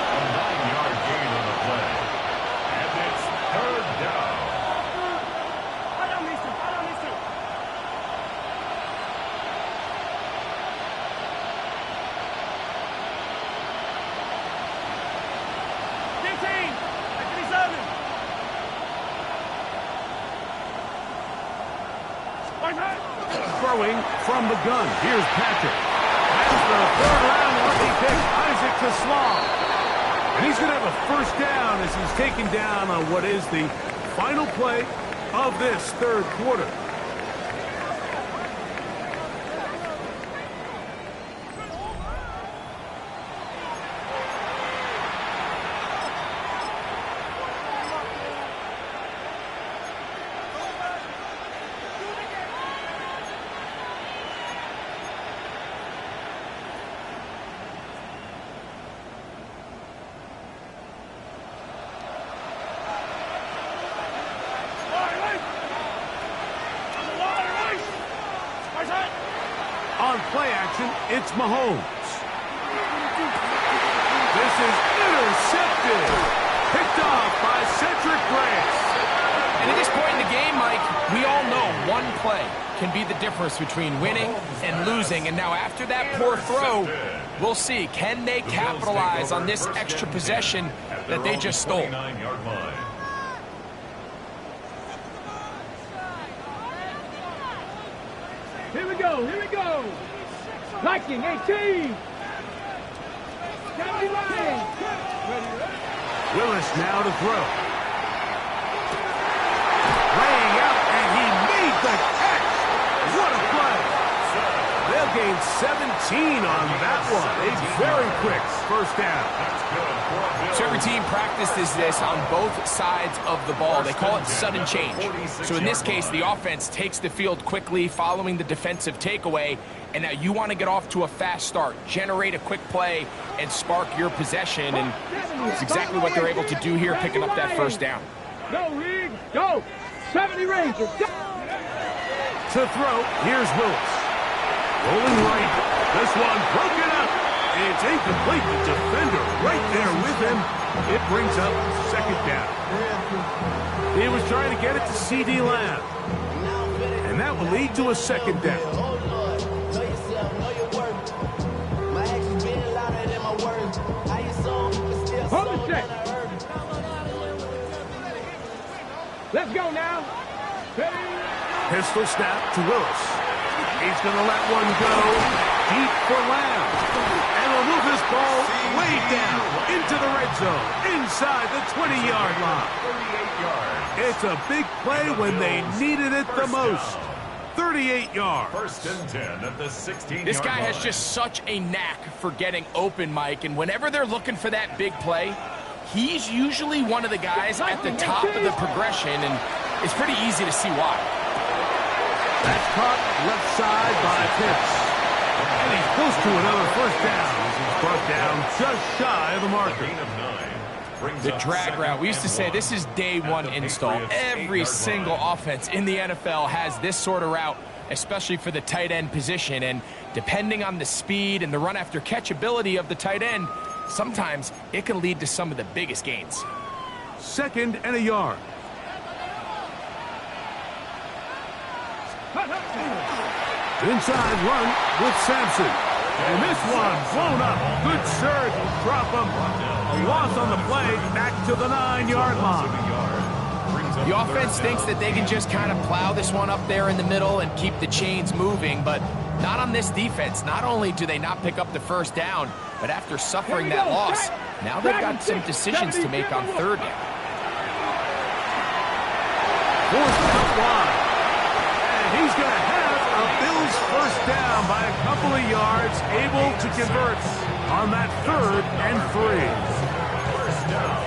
A 9-yard gain on the play. And it's third down. throwing from the gun. Here's Patrick. Has the third-round lucky pick, Isaac to Slaw. And he's going to have a first down as he's taken down on what is the final play of this third quarter. On play action, it's Mahomes. This is intercepted. Picked off by Cedric Grace. And at this point in the game, Mike, we all know one play can be the difference between winning and losing. And now after that poor throw, we'll see. Can they capitalize on this extra possession that they just stole? Here we go, here we go. Liking 18. Willis now to throw. Laying out, and he made the catch. What a play. They'll gain 17 on that one. A very quick first down. So every team practices this on both sides of the ball. They call it sudden change. So in this case, the offense takes the field quickly following the defensive takeaway. And now you want to get off to a fast start, generate a quick play, and spark your possession. And it's exactly what they're able to do here, picking up that first down. Go, Reed, go. 70 Rangers. To throw, here's Willis. Rolling right. This one broken up. It's incomplete. The defender right there with him. It brings up second down. He was trying to get it to C.D. Lamb. And that will lead to a second down. Hold the check. Let's go now. Pistol snap to Willis. He's going to let one go deep for Lamb. And he'll move this ball way down into the red zone, inside the 20-yard line. It's a big play when they needed it the most. 38 yards. First and 10 at the 16-yard This guy has line. just such a knack for getting open, Mike. And whenever they're looking for that big play, he's usually one of the guys at the top of the progression, and it's pretty easy to see why. That's caught left side by Pitts. And he's close to another first down as he's brought down just shy of the marker. The drag route. We used to say this is day one install. Every single offense in the NFL has this sort of route, especially for the tight end position. And depending on the speed and the run after catch ability of the tight end, sometimes it can lead to some of the biggest gains. Second and a yard. Inside run with Sampson. And this one blown up. Good surge. Drop him. A loss on the play. Back to the 9-yard line. The offense thinks that they can just kind of plow this one up there in the middle and keep the chains moving, but not on this defense. Not only do they not pick up the first down, but after suffering that loss, now they've got some decisions to make on third down. Forced out wide. And he's going to have a Bills first down by a couple of yards, able to convert on that 3rd and 3.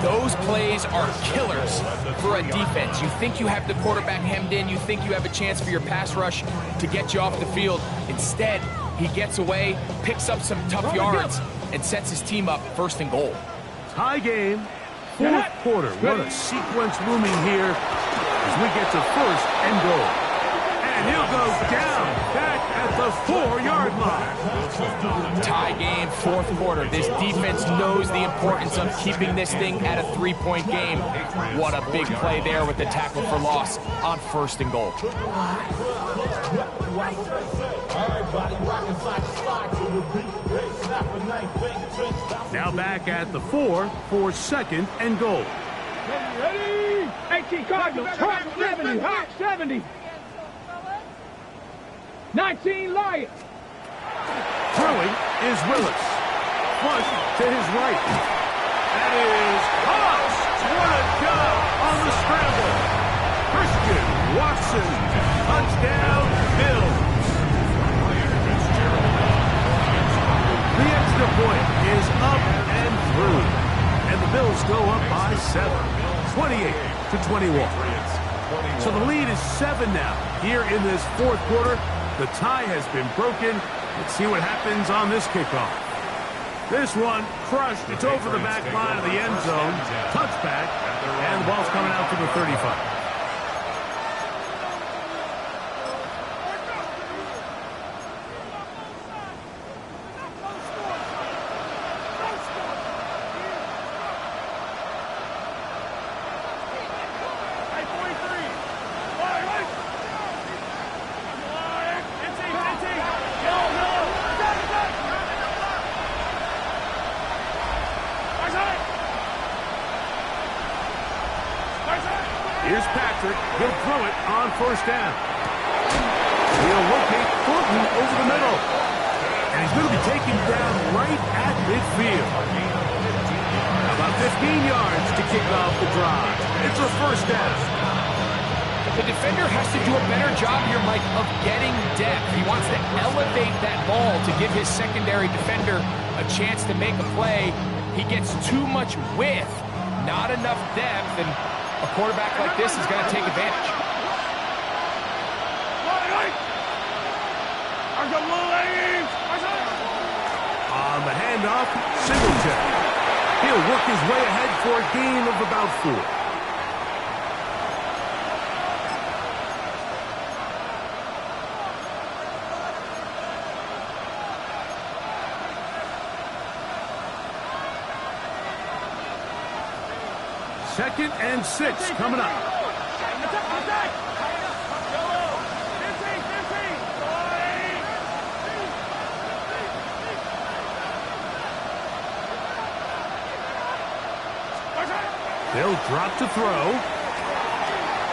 Those plays are killers for a defense. You think you have the quarterback hemmed in. You think you have a chance for your pass rush to get you off the field. Instead, he gets away, picks up some tough yards, and sets his team up 1st and goal. Tie game, 4th quarter. What a sequence looming here as we get to 1st and goal. And he'll go down back at the 4-yard line. Tie game, 4th quarter. This defense knows the importance of keeping this thing at a 3-point game. What a big play there with the tackle for loss on 1st and goal. Now back at the 4 for 2nd and goal. Ready? 18 Cardinals. Hot 70. Hot 70. 19 Lions. Throwing is Willis. Flush to his right. That is Haas. What a job on the scramble. Christian Watson. Touchdown, Bills. The extra point is up and through. And the Bills go up by 7. 28-21. So the lead is 7 now. Here in this fourth quarter, the tie has been broken. Let's see what happens on this kickoff. This one crushed. It's over the back line of the end zone. Touchback. And the ball's coming out to the 35. Here's Patrick. He'll throw it on first down. He'll locate Thornton over the middle. And he's going to be taken down right at midfield. About 15 yards to kick off the drive. It's a first down. The defender has to do a better job here, Mike, of getting depth. He wants to elevate that ball to give his secondary defender a chance to make a play. He gets too much width, not enough depth, and a quarterback like this is going to take advantage. On the handoff, Singletary. He'll work his way ahead for a gain of about 4. Second and 6 coming up. They'll drop to throw.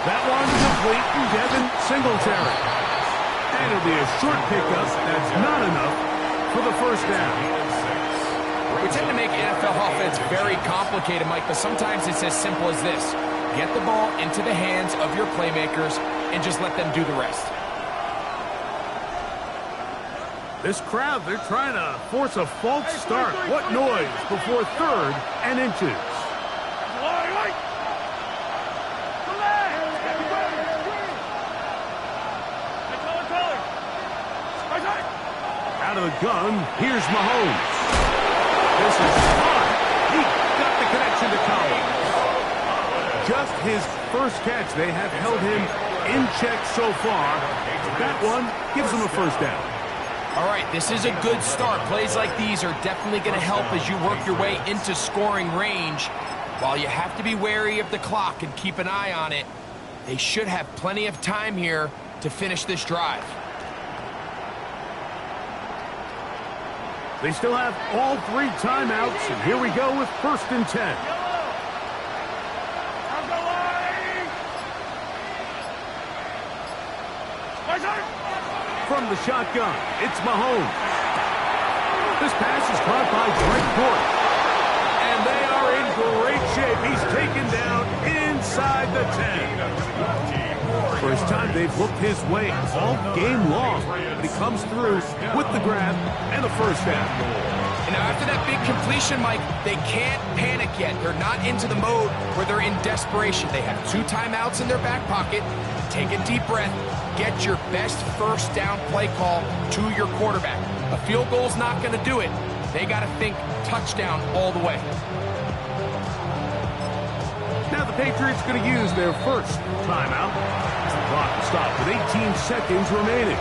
That one's complete. Devin Singletary. And it'll be a short pickup. That's not enough for the first down. We tend to make NFL offense very complicated, Mike, but sometimes it's as simple as this. Get the ball into the hands of your playmakers and just let them do the rest. This crowd, they're trying to force a false start. What noise before 3rd and inches. Out of the gun, here's Mahomes. This is fun. He got the connection to Collins. Just his first catch. They have held him in check so far. That one gives him a first down. All right, this is a good start. Plays like these are definitely going to help as you work your way into scoring range. While you have to be wary of the clock and keep an eye on it, they should have plenty of time here to finish this drive. They still have all 3 timeouts, and here we go with 1st and 10. From the shotgun, it's Mahomes. This pass is caught by Drake Gordon. And they are in great shape. He's taken down inside the 10. First time they've looked his way all game long. But he comes through with the grab and a first down. And now after that big completion, Mike, they can't panic yet. They're not into the mode where they're in desperation. They have 2 timeouts in their back pocket. Take a deep breath. Get your best first down play call to your quarterback. A field goal's not going to do it. They got to think touchdown all the way. Now the Patriots going to use their first timeout. The clock stopped with 18 seconds remaining.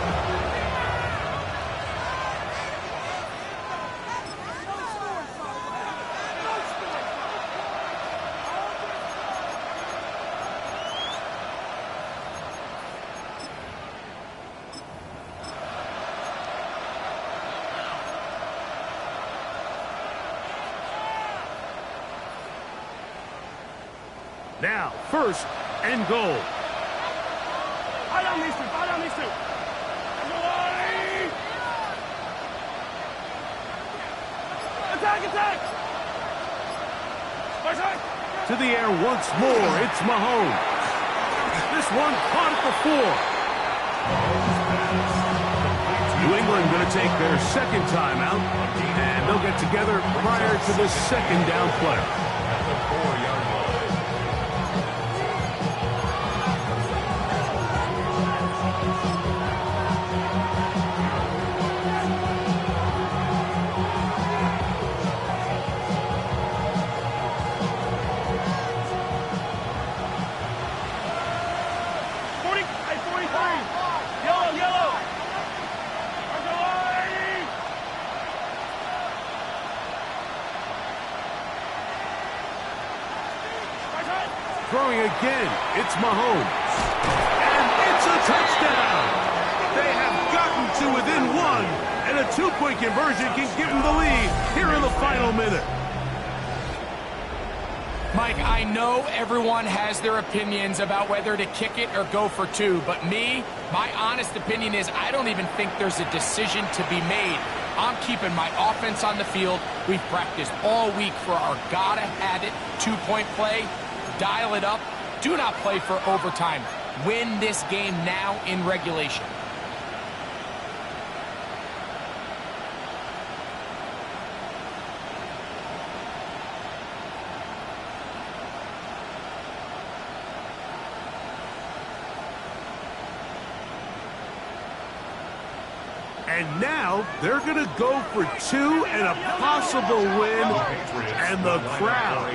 Now, 1st and goal. Fire on these two. To the air once more, it's Mahomes. This one caught at the 4. New England going to take their second timeout, and they'll get together prior to the second down play. At the 4-yard line. Throwing again, it's Mahomes. And it's a touchdown! They have gotten to within one, and a 2-point conversion can give them the lead here in the final minute. Mike, I know everyone has their opinions about whether to kick it or go for 2, but me, my honest opinion is I don't even think there's a decision to be made. I'm keeping my offense on the field. We've practiced all week for our gotta-have-it 2-point play. Dial it up. Do not play for overtime. Win this game now in regulation. And now they're going to go for 2 and a possible win, and the crowd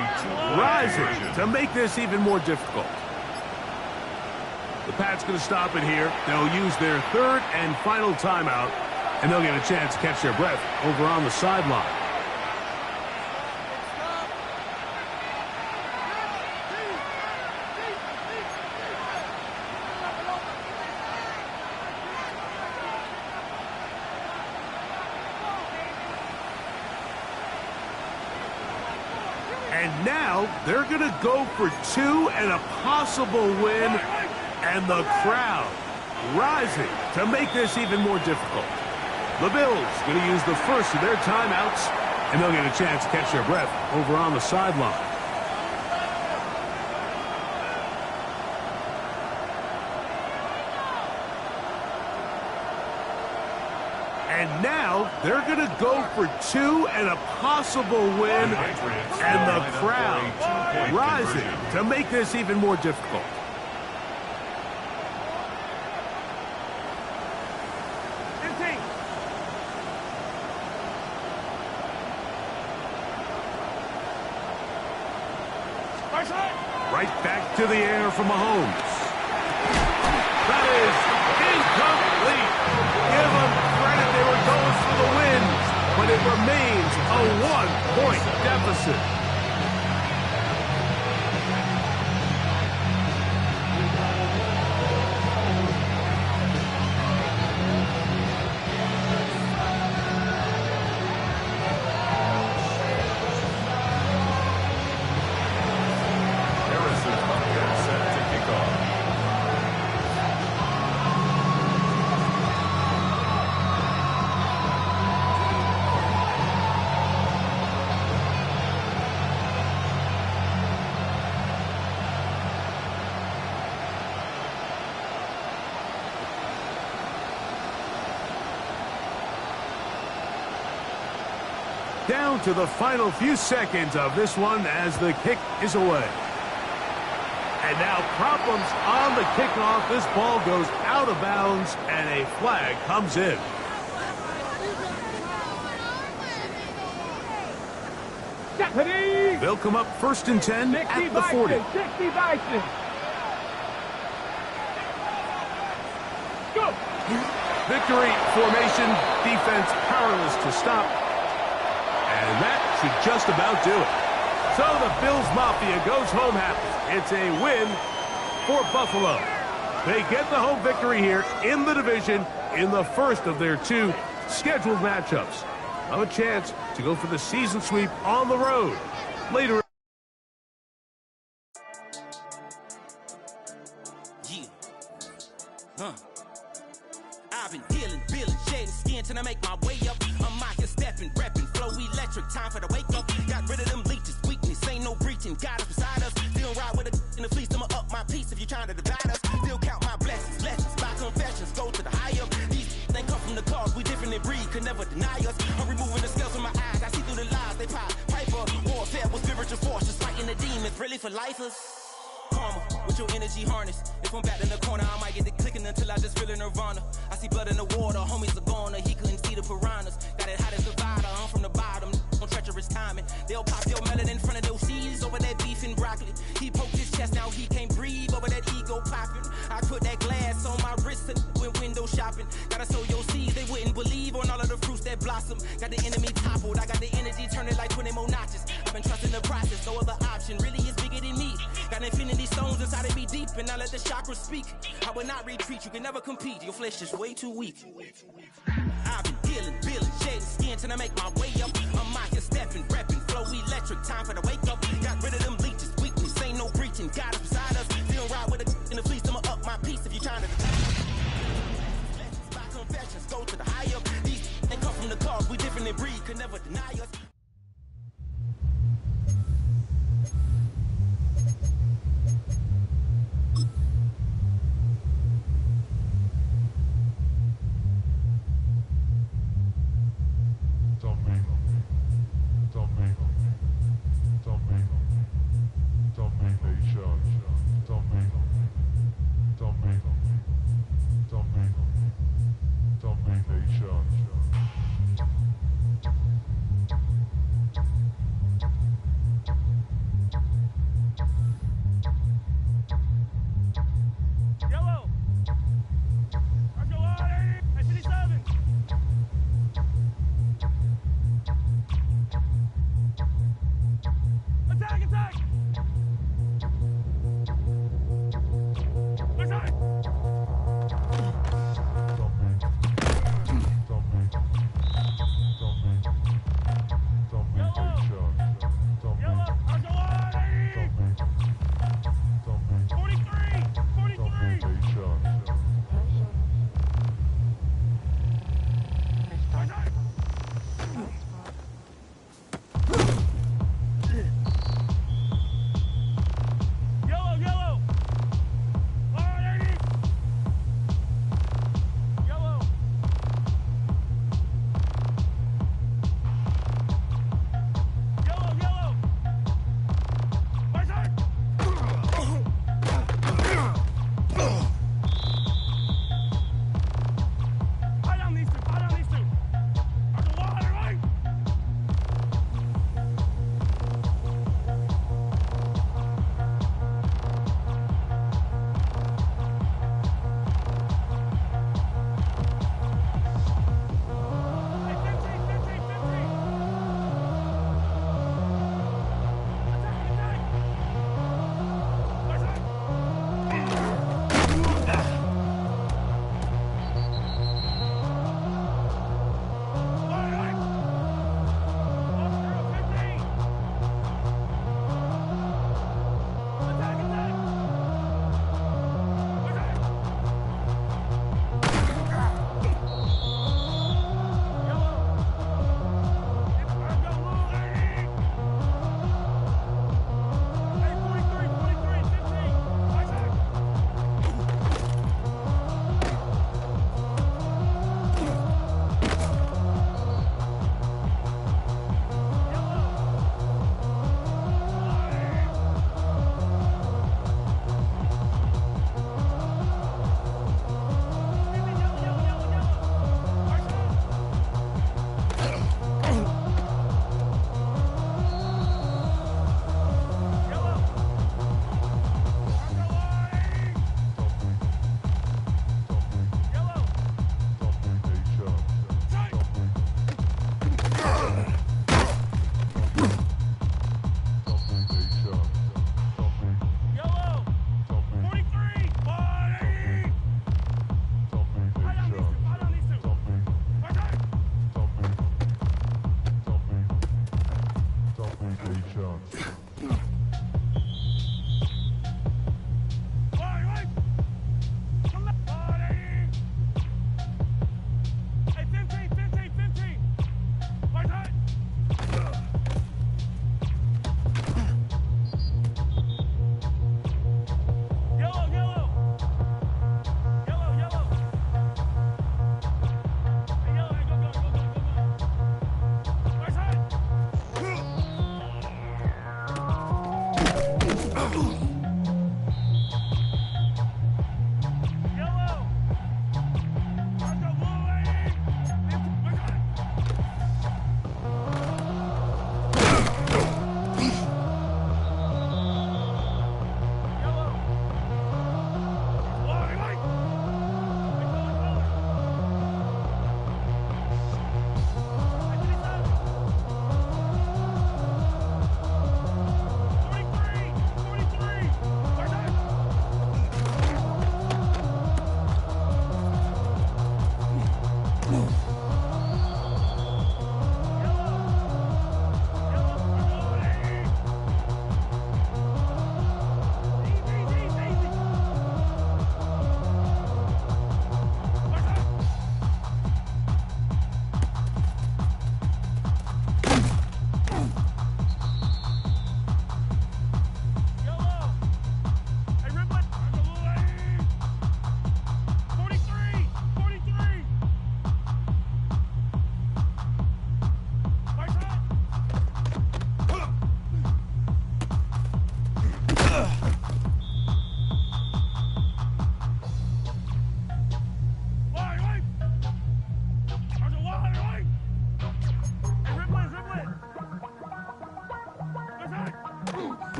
rising to make this even more difficult. The Pats going to stop it here. They'll use their third and final timeout, and they'll get a chance to catch their breath over on the sideline. And now they're going to go for 2 and a possible win, and the crowd rising to make this even more difficult. The Bills going to use the first of their timeouts, and they'll get a chance to catch their breath over on the sideline. And now they're going to go for 2 and a possible win, and the crowd rising to make this even more difficult. Right back to the air from Mahomes. That is incomplete. Give them credit, they were going for the win, but it remains a 1-point deficit. Down to the final few seconds of this one as the kick is away. And now problems on the kickoff. This ball goes out of bounds and a flag comes in. Deputy! They'll come up 1st and 10 at the 40. 60 Bison. Go! Victory formation, defense powerless to stop. And that should just about do it. So the Bills Mafia goes home happy. It's a win for Buffalo. They get the home victory here in the division in the first of their 2 scheduled matchups. Have a chance to go for the season sweep on the road later. I've been dealing, shading skin till I make my way up. I'm out here stepping, repping. flow electric, time for the wake up. Got rid of them leeches, weakness, ain't no breaching. God is beside us, still ride with a in the fleece. I'ma up my piece if you trying to divide us. Still count my blessings, lessons, by confessions, go to the higher. These they come from the cause, we different in breed, could never deny us. I'm removing the scales from my eyes, I see through the lies, they pop. Piper, warfare with spiritual forces, fighting the demons, really for lifers. Karma, with your energy harness. If I'm back in the corner, I might get the clicking until I just feel a nirvana. I see blood in the water, homies are gone, he couldn't see the piranhas. Got it hot as a divider, I'm from the bottom, on treacherous timing. They'll pop your melon in front of those seeds over that beef and broccoli. He poked his chest, now he can't breathe over that ego popping. I put that glass on my wrist and went window shopping. Gotta sow your seeds, they wouldn't believe on all of the fruits that blossom. Got the enemy toppled, I got the energy turning like 20 more notches. I've been trusting the process, no other option really is bigger than me. Got infinity stones inside of me deep, and I let the chakras speak. I will not retreat, you can never compete, your flesh is way too weak. I've been dealing, shedding skin till I make my way up. I'm out here stepping, repping, flow electric, time for the wake up. Got rid of them leeches, weakness, ain't no breaching. God is beside us, still ride with a in the fleece. I'ma up my piece if you trying to. By confessions, go to the higher. These they come from the cause, we different in breed, could never deny us.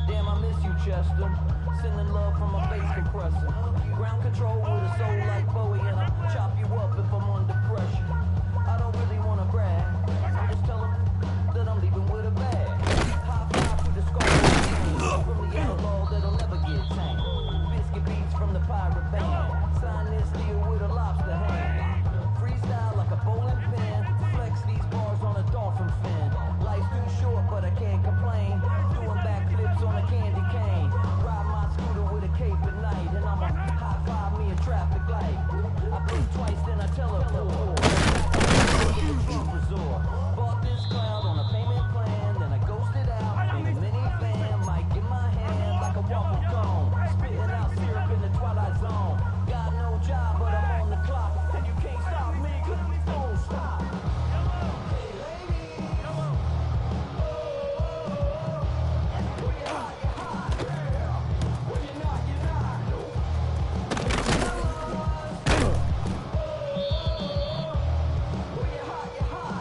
Damn, I miss you, Chester. Sending love from a bass compressor. Ground control with a soul like Bowie, and I'll chop you up if I'm under pressure. I don't really want to brag. I just tell 'em that I'm leaving with a bag. High five to the scar from the outlaw that'll never get tamed. Biscuit beats from the pirate band. Sign this deal with a lobster hand. Freestyle like a bowling pin. Flex these bars on a dolphin fin. Life's too short, but I can't complain. Doing backflips on a candy cane. Ride my scooter with a cape at night, and I'ma high five me a traffic light. I blink twice, then I teleport. Resort. Bought this cloud on a payment plan, then I ghosted out in a minivan. Mic in my hand like a waffle cone. Spitting out syrup in the twilight zone. Got no job, but I'm on the clock, and you can't stop me, 'cause we don't stop. Hey lady, hello. Where you hot, yeah. Where you not, you not. Where you hot, you hot.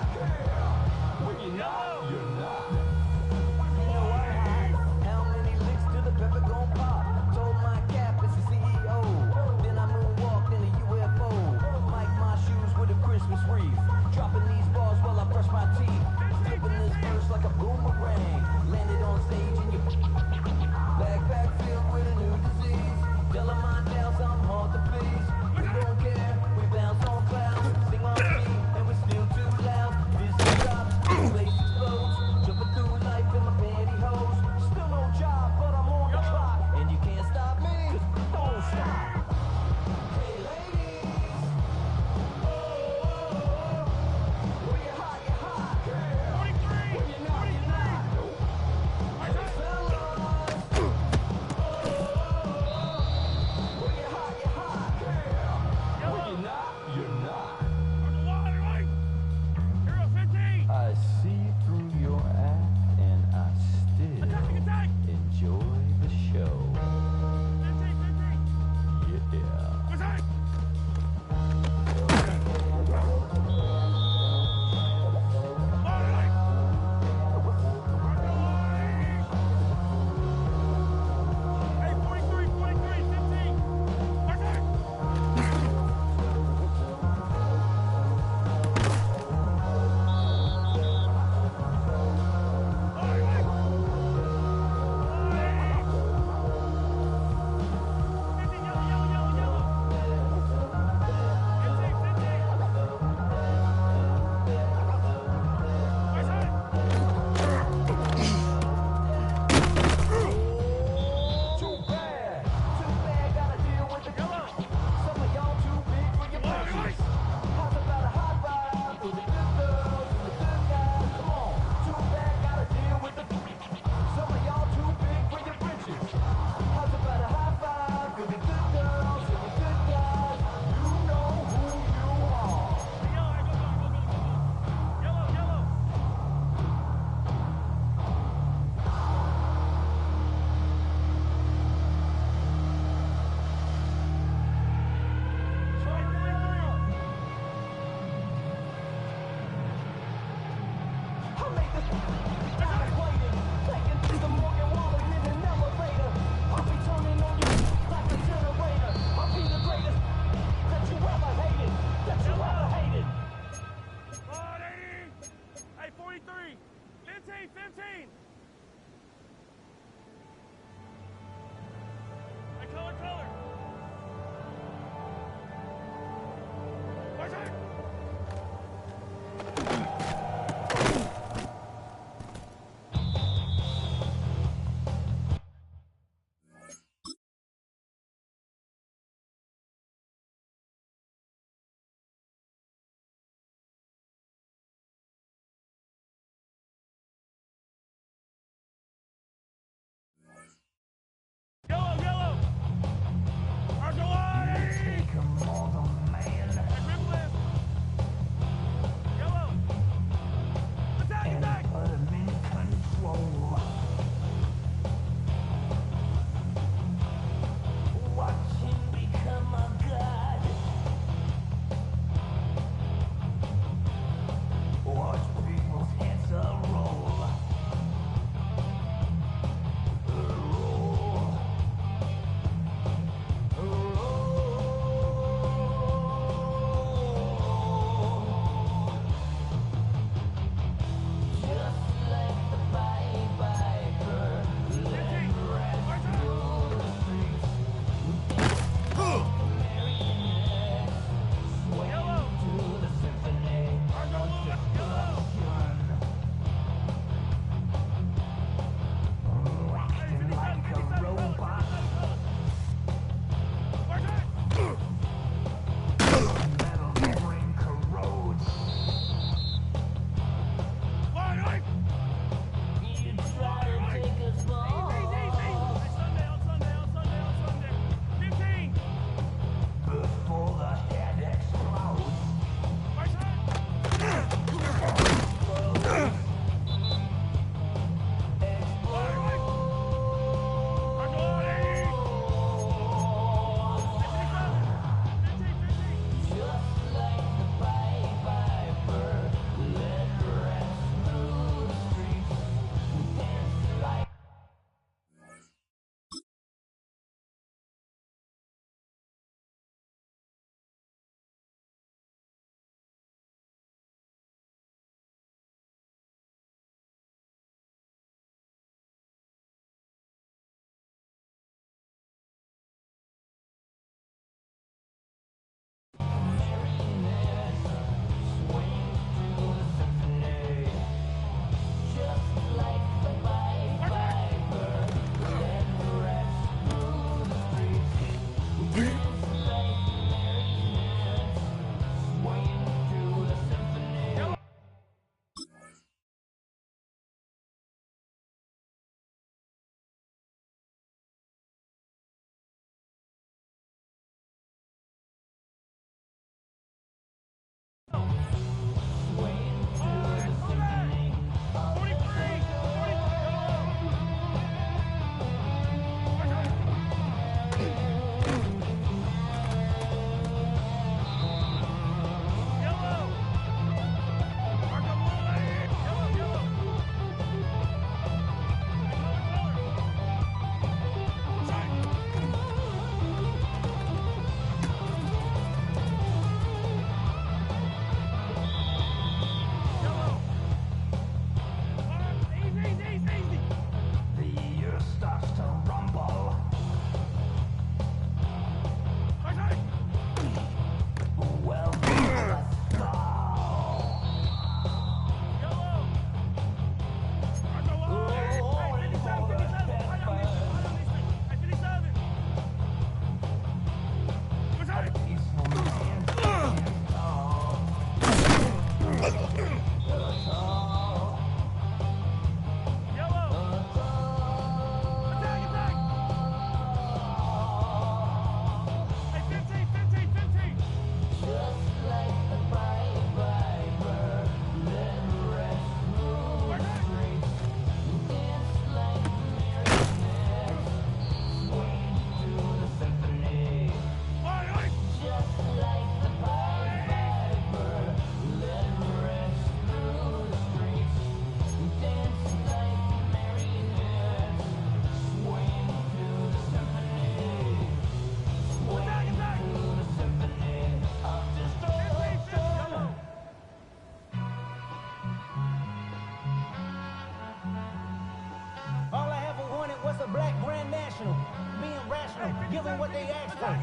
going national, being rational, giving what they ask for.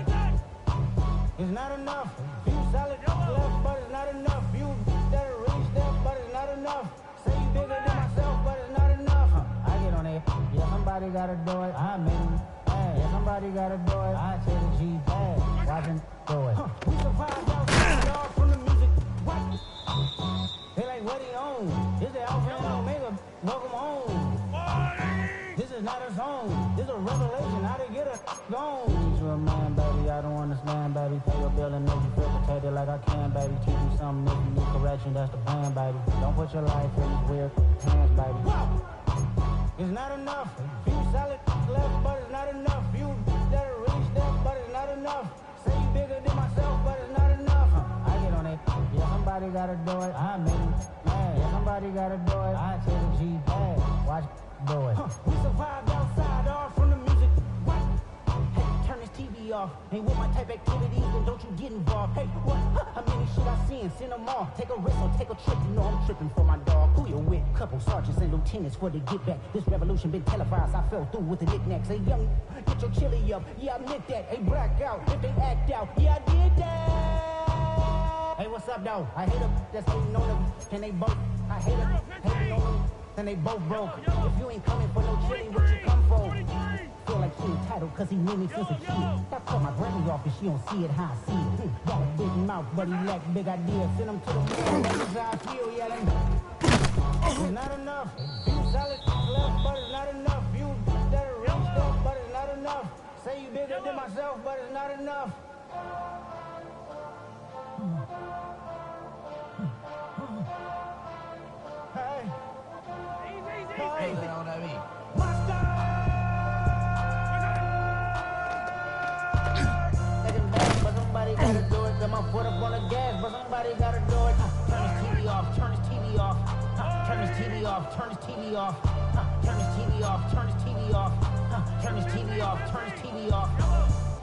It's not enough. Few solid left, but it's not enough. Few that are really step, but it's not enough. Say you bigger than myself, but it's not enough. I get on it. Yeah, somebody gotta do it. I mean, yeah, somebody gotta do it. I tell the G bad. Watch him do it. We survived outside all from the music. What? They like, what he on? This is Alpha and Omega. Welcome home. This is not a song. This is a revelation. How to get a gone. Need you a man, baby. I don't understand, baby. Pay your bill and make you feel protected like I can, baby. Teach you something if you need correction. That's the plan, baby. Don't put your life in these weird hands, baby. It's not enough. Few solid left, but it's not enough. Few that are really step, but it's not enough. Say you bigger than myself, but it's not enough. I get on it. Yeah, somebody gotta do it. I mean, yeah, somebody gotta do it. I tell the G bad. Watch do it. We survived outside, all from the music. What? Hey, turn this TV off. Ain't with my type activities, then don't you get involved. Hey, what? How many shit I seen? Send them all. Take a risk or take a trip. You know I'm tripping for my dog. Who you with? Couple sergeants and lieutenants for the get back. This revolution been televised. I fell through with the knickknacks. Hey, young, get your chili up. Yeah, I admit that. Hey, black out. If they act out. Yeah, I did that. Hey, what's up, though? I hate them. That's hating on them. And they both. I hate them. Hating on them. And they both broke. If you ain't coming for no chili, what you come for? Feel like he entitled cause he knew me since a kid. That cut my granny off and she don't see it how I see it. Got a big mouth but he lack big ideas. Send him to the moon, that's how I feel yelling. It's not enough. Few solid left but it's not enough. Few that are real stuff but it's not enough. Say you bigger than myself but it's not enough. Hey. Hey, on that beat. But somebody gotta do it. Got my foot up on the gas, but somebody gotta do it. Turn this TV off, turn this TV off. Turn this TV off, turn this TV off. Turn this TV off, turn this TV off. Turn this TV off, turn this TV off.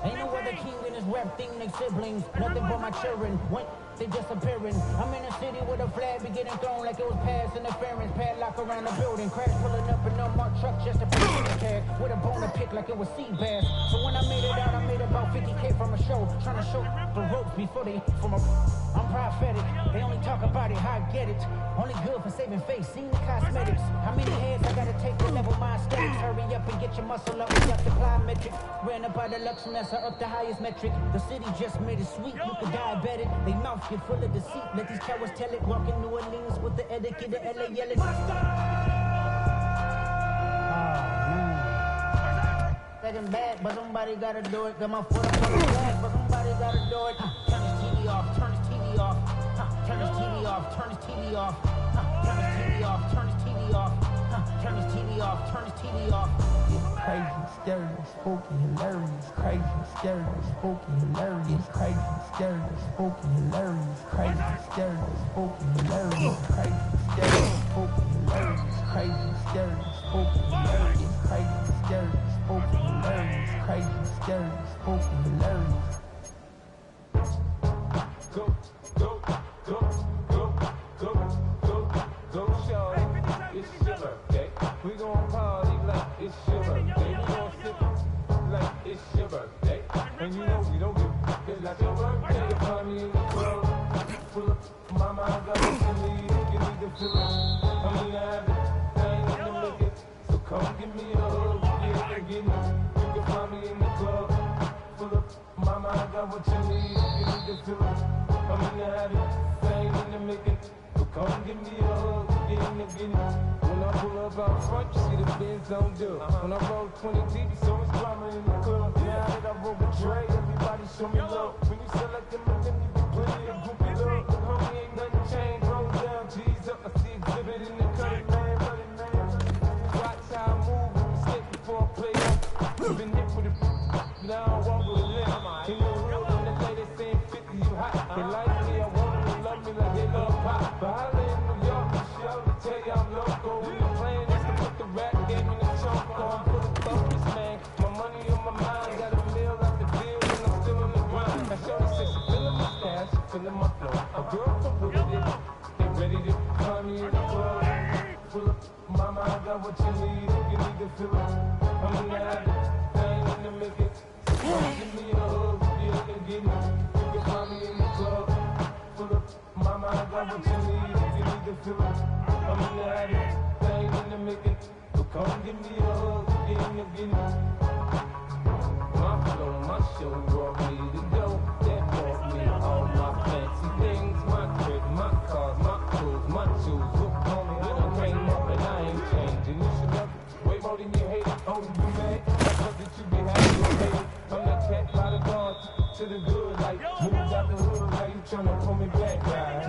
Ain't no other king in this rap thing, they siblings. Nothing but my children. When they disappearing. I'm in a city with a flag be getting thrown like it was past interference. Padlock around the building. Crash pulling up in a marked truck just to put in the tag. With a bone to pick like it was sea bass. So when I made it out, I made about 50K from a show. Trying to show the ropes before they from a. I'm prophetic. They only talk about it, how I get it. Only good for saving face. Seen the cosmetics. How many heads I gotta take to level my aesthetics? Hurry up and get your muscle up. We got the plyometrics. Ran up by the Lux and that's up the highest metric. The city just made it sweet. You could diabetic. They mouth get full of deceit. Let these cowards tell it. Walking New Orleans with the etiquette of LA yelling. Oh, man. Second bad, but somebody gotta do it. Got my foot up on the gas, but somebody gotta do it. Turn this TV off, turn this TV off. Turn this TV off, turn this TV off. Turn this TV off, turn this TV off. Turn this TV off, turn this TV off. Crazy, scary, spooky, hilarious. Crazy, scary, spooky, hilarious. Crazy, scary, spooky, hilarious. Crazy, scary, spooky, hilarious. Crazy, scary, spooky, hilarious. Crazy, scary, spooky, hilarious. Crazy, scary, spooky, hilarious. Crazy, scary, spooky, hilarious. Go, go, go, go, go, go, go, show. It's your birthday. We gon' party like it's your birthday. We gon' sip like it's your birthday. And you know we don't give it's like your birthday. You find me in the club, full of my mind got what you need. You need to feel it. I mean I have it, I ain't in the liquor. So come give me a hug, yeah, get it. You can find me in the club, full of my mind got what you need. You need to feel it. I'm in the habit, I ain't in the making. So come give me a hug, get in the beginning. When I pull up out front, you see the Benz on dub. When I roll 20 deep, so much drama in the club. Now that I roll with Dre, everybody show me love. When you select them, then you get plenty of groupie love. The homie ain't nothing changed, roll down, G's up. I see exhibit in the cutting, man, running, man. Watch how I move, when we skate before I play up. Been hit with it, now I walk with a limp. In the hood, when the ladies saying 50, you hot. They like me, I want them to love me like they love pop. But holla in New York, Michelle, to tell you I'm local. When the plan is to put the rap game in the choke on. For the focus, man. My money on my mind, got a meal out the deal, and I'm still on the grind. That's feeling. I'm in the habit, thing in the making. So come give me a hug again. My flow, my show brought me to go. That brought me all my fancy things. My crib, my cars, my clothes, my shoes. Look on me, I done came up and I ain't changing. You should love it way more than you hate it. Oh, you mad? That's what that you be having to hate it. I'm that cat by the guard to the good. Like, moved out the hood, now you tryna pull me back, right?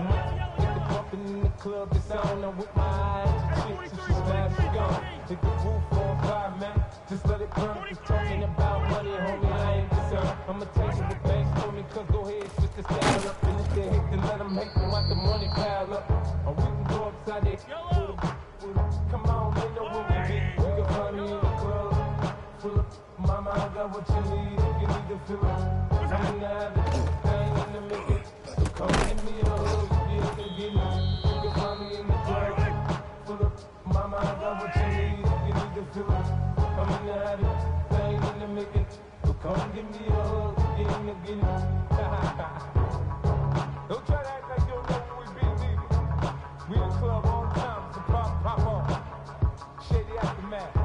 Get the bumpin' in the club, the sound I'm with my eyes. The chick, she smash, she gone. Take the roof on fire, man. Just let it burn. Just talking about money, homie, I ain't concerned. I'ma take it with banks for me, cause go ahead, switch the style up. And if they hate, then let them hate, then let the money pile up. Or we can go upside there. Come on, they know what we be. You can find me in the club. Full of mama, I got what you need. Give me the feeling. I'm in the habit, thing in the making. So come give me a hug, you can get me. You can find me in the club. Full of mama, I got what you need. Give me the feeling. I'm in the habit, thing in the making. So come give me a hug, get me. Don't try to act like you don't know who we be, nigga. We in the club all the time, so pop on. Shady aftermath.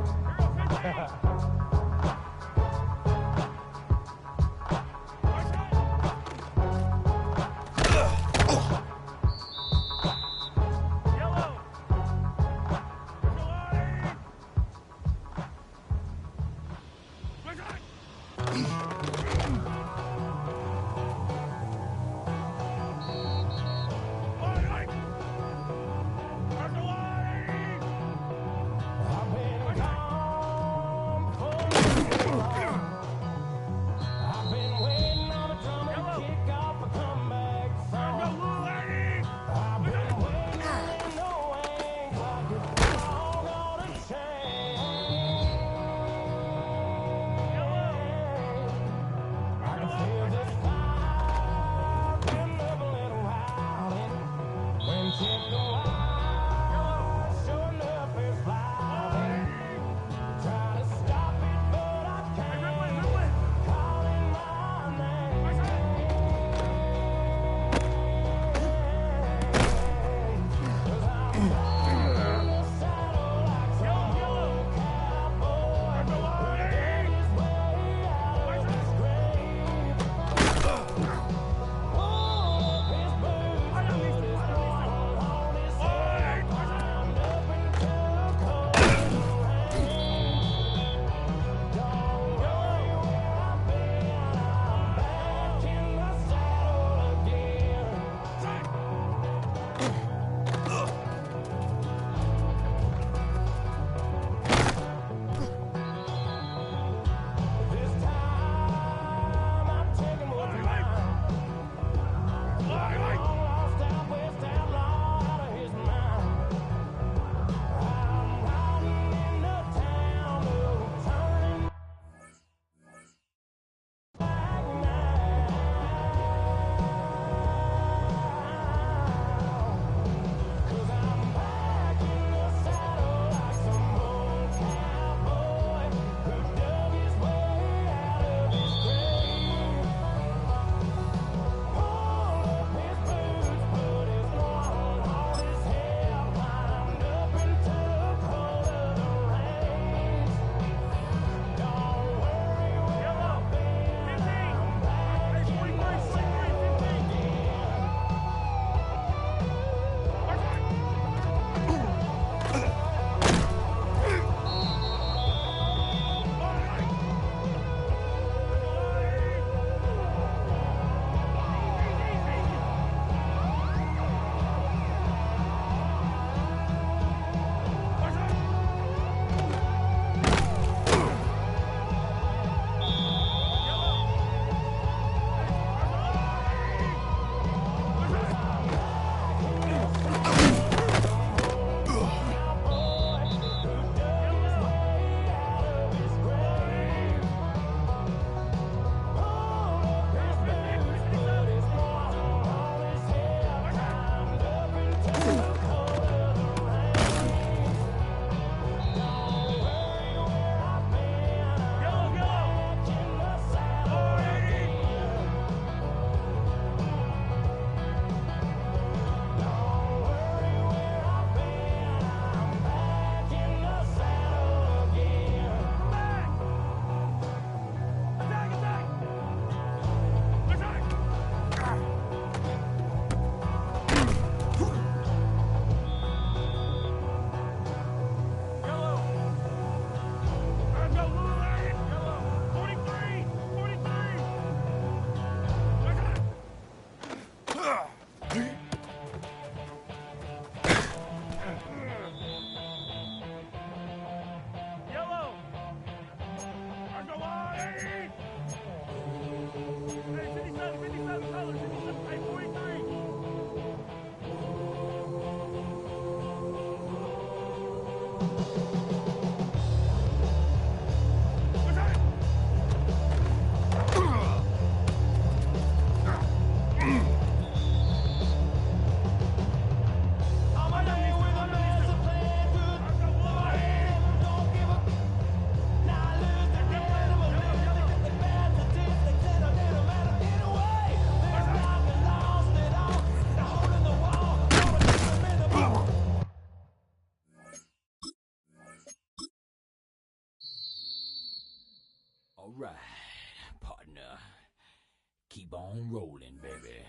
on rolling, baby.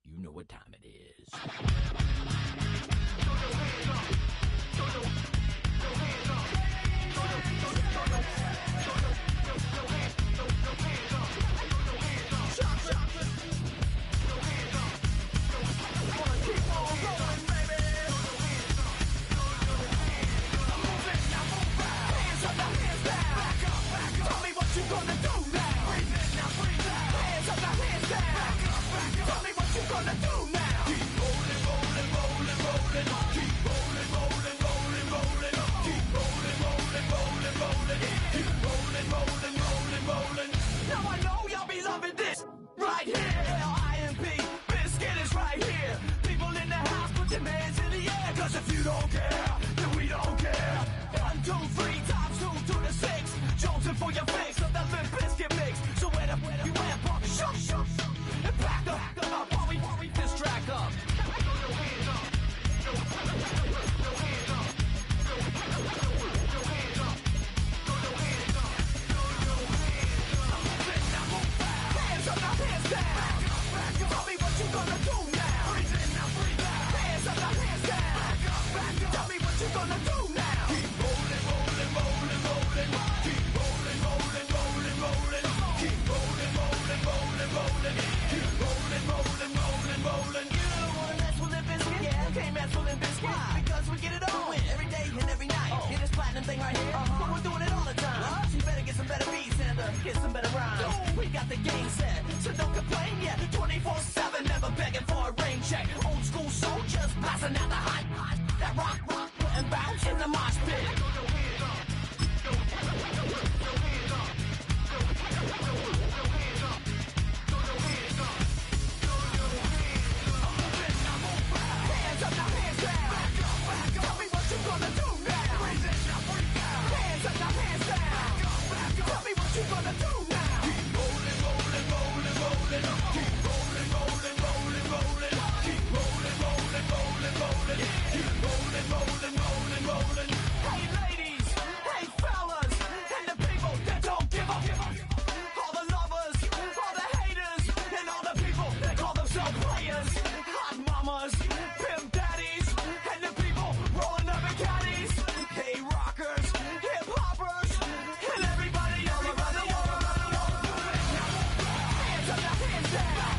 You know what time it is. Now I know y'all be loving this right here. L-I-M-P, Biscuit is right here. People in the house, put them hands in the air. Cause if you don't care, then we don't care. 1, 2, 3 times 2 to the 6. Jonesing for your fix of that Limp Biscuit mix. So where the you at, pump, shoot, and back up while we distract up. Because we get it on with every day and every night. Get this platinum thing right here, but we're doing it all the time. So you better get some better beats and get some better rhymes. We got the game set, so don't complain yet. 24/7, never begging for a rain check. Old school soldiers blasting out the hot, that rock, and bounce in the mosh pit. Hey ladies, hey fellas, and the people that don't give up. All the lovers, all the haters, and all the people that call themselves players. Hot mamas, pimp daddies, and the people rolling up in caddies. Hey rockers, hip hoppers, and everybody all around the world. Hands up, now hands down.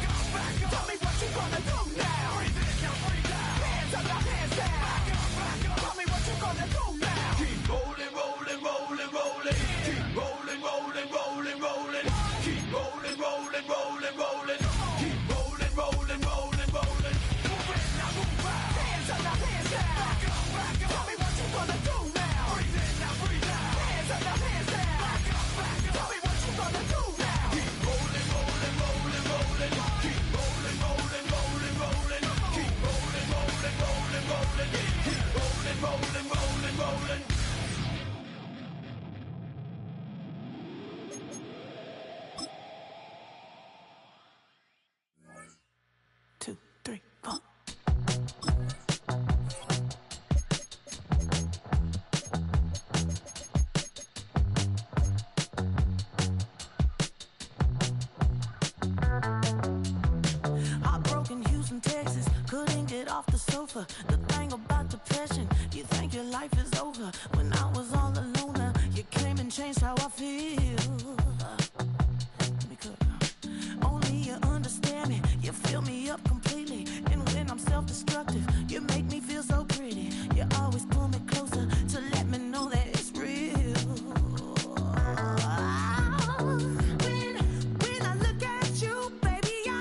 Tell me what you gonna do now. Hands up, now hands down. Tell me what you gonna do now. Keep rolling, rolling, rolling, rolling. Keep rolling, rolling, rolling, rolling. Keep rolling, rolling, rolling, rolling. Keep rolling, rolling, rolling, rolling. Move it, now move out. Hands up, now hands down. Tell me what you gonna do now. Breathe in, now breathe out. Hands up, now hands down. Tell me what you gonna do now. Keep rolling, rolling, rolling, rolling. Keep rolling, rolling, rolling, rolling. Keep rolling, rolling, rolling, rolling. Keep rolling, rolling, rolling, rolling. 2, 3, 4. I broke in Houston, Texas, couldn't get off the sofa. The thing about depression, you think your life is over. When I was all alone, you came and changed how I feel. Let me cook. Only you understand me, you fill me up completely. And when I'm self-destructive, you make me feel so pretty. You always pull me closer to let me know that it's real. When I look at you, baby, I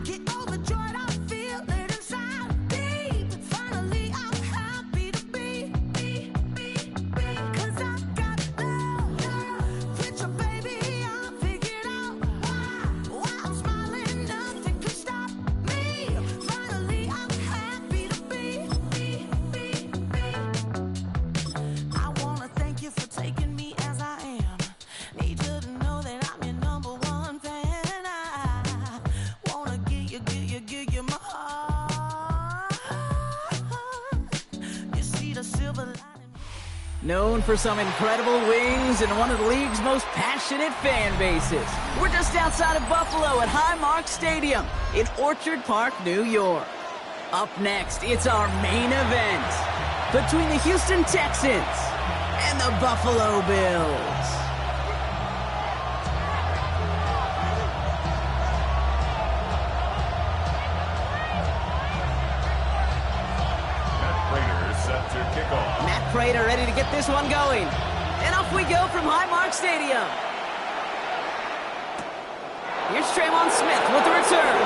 get overjoyed. I feel it inside me. Finally, I'm happy to be. 'Cause I got love with your baby. I figured out why I'm smiling. Nothing can stop me. Finally, I'm happy. known for some incredible wings and one of the league's most passionate fan bases. We're just outside of Buffalo at Highmark Stadium in Orchard Park, New York. Up next, it's our main event between the Houston Texans and the Buffalo Bills. Kickoff. Matt Prater ready to get this one going. And off we go from Highmark Stadium. Here's Trayvon Smith with the return.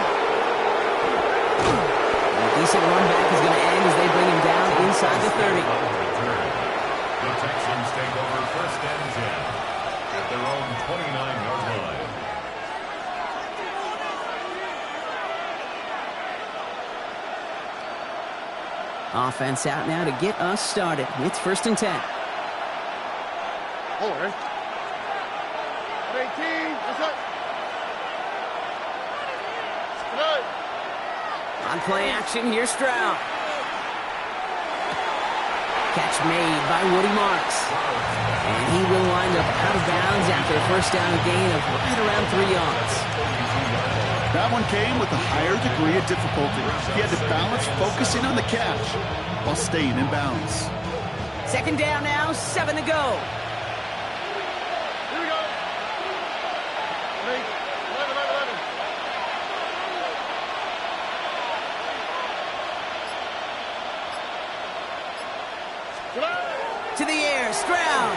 A decent run back is going to end as they bring him down inside the 30. The Texans take over first and 10 at their own 29-yard line. Offense out now to get us started. It's first and 10. Hold on. 18. That's it. Good. On play action, here's Stroud. Catch made by Woody Marks. And he will wind up out of bounds after a first down gain of right around 3 yards. That one came with a higher degree of difficulty. He had to balance focusing on the catch while staying in bounds. Second down now, 7 to go. Here we go. 11. To the air, Stroud.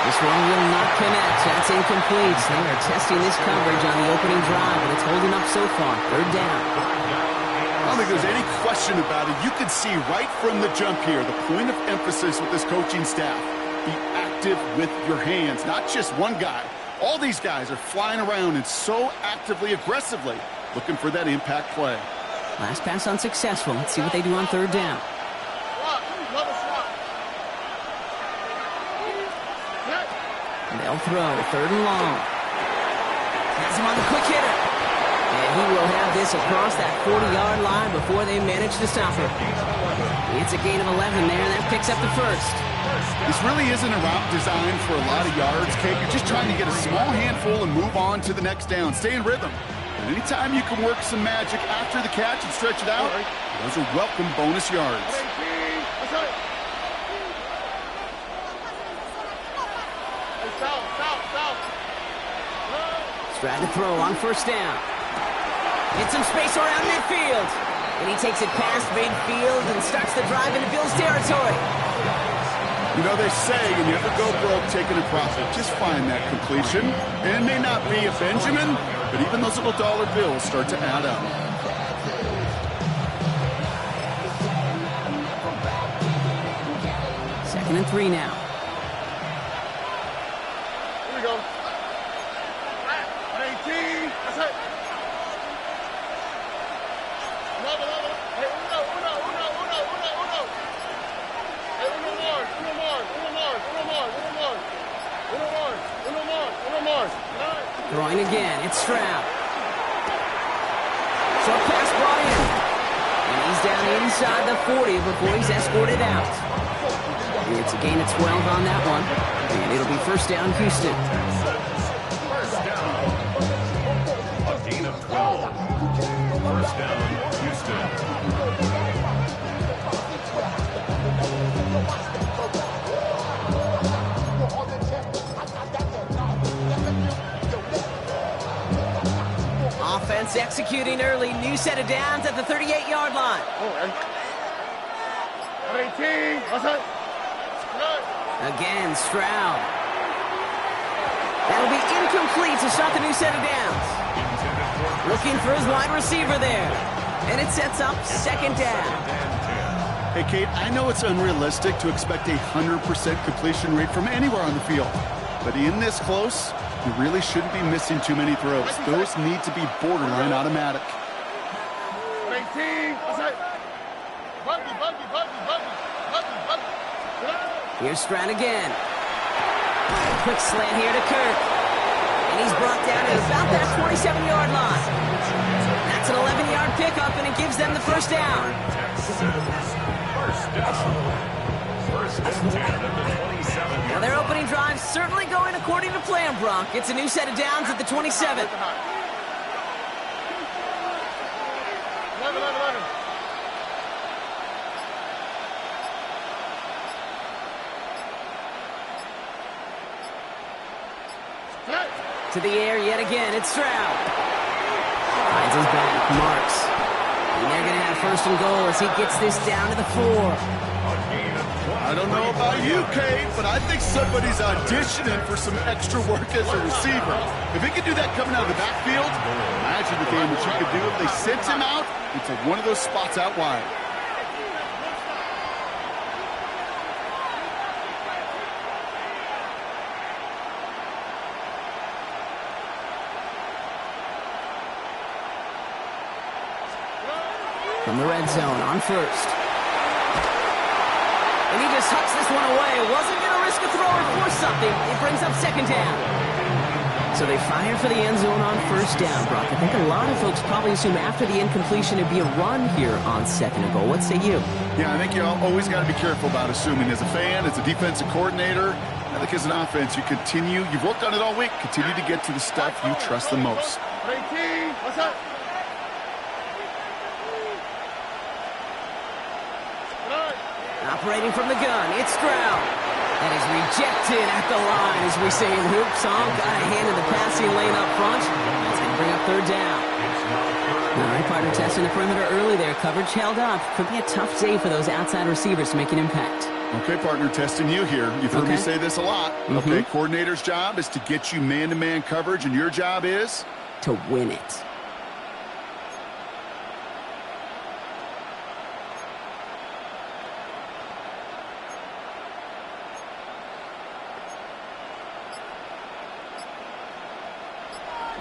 This one will not connect. That's incomplete. They are testing this coverage on the opening drive, and it's holding up so far. Third down. I don't think there's any question about it. You can see right from the jump here, the point of emphasis with this coaching staff. Be active with your hands, not just one guy. All these guys are flying around and so actively, aggressively looking for that impact play. Last pass unsuccessful. Let's see what they do on third down. They'll throw, third and long. Has him on the quick hitter. And he will have this across that 40-yard line before they manage to stop him. It's a gain of 11 there, and that picks up the first. This really isn't a route designed for a lot of yards, Kate. You're just trying to get a small handful and move on to the next down. Stay in rhythm. And anytime you can work some magic after the catch and stretch it out, those are welcome bonus yards. Stroud to throw on first down. Get some space around midfield. And he takes it past midfield and starts the drive into Bills territory. You know, they say you never go broke taking a profit. Just find that completion. And it may not be a Benjamin, but even those little dollar bills start to add up. Second and 3 now. Here we go. 18. That's it. Hey, uno. Hey, uno more. Throwing again. It's Stroud. Short pass brought in. And he's down inside the 40 before he's escorted out. It's a gain of 12 on that one. And it'll be first down, Houston. A gain of 12. First down, Houston. Offense executing early. New set of downs at the 38-yard line. 18. That's it. Again, Stroud. That'll be incomplete to start the new set of downs. Looking for his wide receiver there. And it sets up second down. Hey, Kate, I know it's unrealistic to expect a 100% completion rate from anywhere on the field. But in this close, you really shouldn't be missing too many throws. Those need to be borderline automatic. 18. That's it. Buggy. Here's Stroud again. Quick slant here to Kirk. And he's brought down at about that 27-yard line. That's an 11-yard pickup, and it gives them the first down. First and 10 at the 27. Now their opening drive certainly going according to plan, Brock. It's a new set of downs at the 27. To the air yet again, it's Stroud. Finds his back, marks. And they're going to have first and goal as he gets this down to the 4. I don't know about you, Kate, but I think somebody's auditioning for some extra work as a receiver. If he could do that coming out of the backfield, imagine the game that you could do if they sent him out into one of those spots out wide. From the red zone on first. And he just hucks this one away. Wasn't going to risk a throw or force something. It brings up second down. So they fire for the end zone on first down, Brock. I think a lot of folks probably assume after the incompletion it'd be a run here on second and goal. What say you? Yeah, I think you always got to be careful about assuming. As a fan, as a defensive coordinator, I think as an offense, you've worked on it all week, continue to get to the stuff you trust the most. What's up? Operating from the gun, it's Stroud. That is rejected at the line, as we say in hoop song. Got a hand in the passing lane up front. That's going to bring up third down. All right, partner testing the perimeter early there. Coverage held up. Could be a tough day for those outside receivers to make an impact. Okay, partner, testing you here. You've heard me say this a lot. Okay, coordinator's job is to get you man-to-man coverage, and your job is? To win it.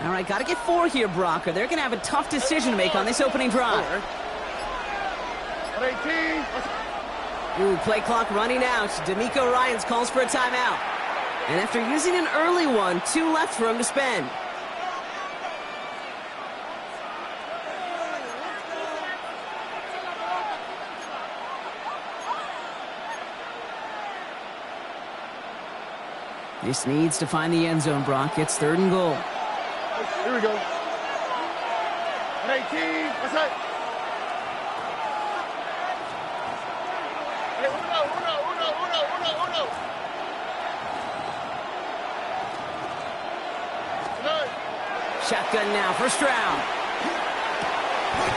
All right, got to get 4 here, Brock, or they're going to have a tough decision to make on this opening drive. Ooh, play clock running out. D'Amico Ryans calls for a timeout. And after using an early one, 2 left for him to spend. This needs to find the end zone, Brock. It's third and goal. Here we go. 18. What's that? Hey, uno. Shotgun now for Stroud.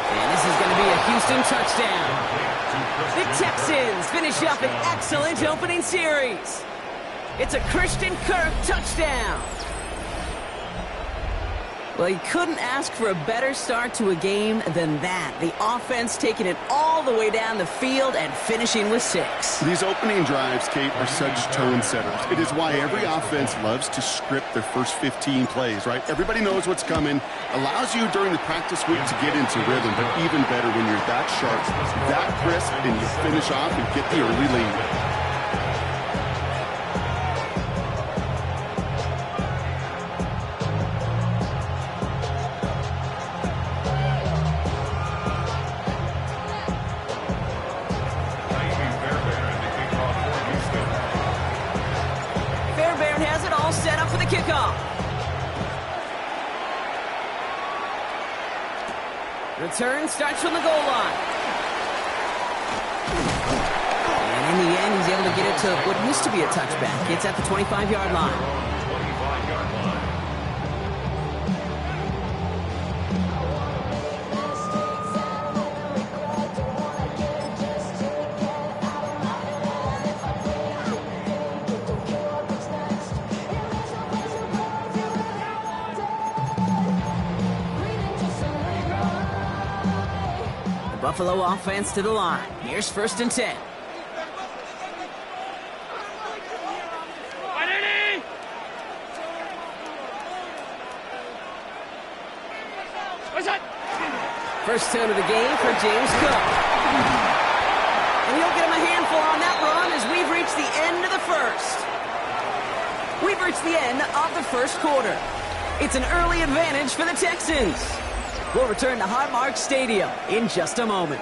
And this is going to be a Houston touchdown. The Texans finish up an excellent opening series. It's a Christian Kirk touchdown. Well, you couldn't ask for a better start to a game than that. The offense taking it all the way down the field and finishing with 6. These opening drives, Kate, are such tone setters. It is why every offense loves to script their first 15 plays, right? Everybody knows what's coming. Allows you during the practice week to get into rhythm, but even better when you're that sharp, that crisp, and you finish off and get the early lead. Return starts from the goal line. And in the end, he's able to get it to what used to be a touchback. It's at the 25-yard line. 25-yard line. Buffalo offense to the line. Here's first and 10. First turn of the game for James Cook. And he'll get him a handful on that run as we've reached the end of the first. We've reached the end of the first quarter. It's an early advantage for the Texans. We'll return to Highmark Stadium in just a moment.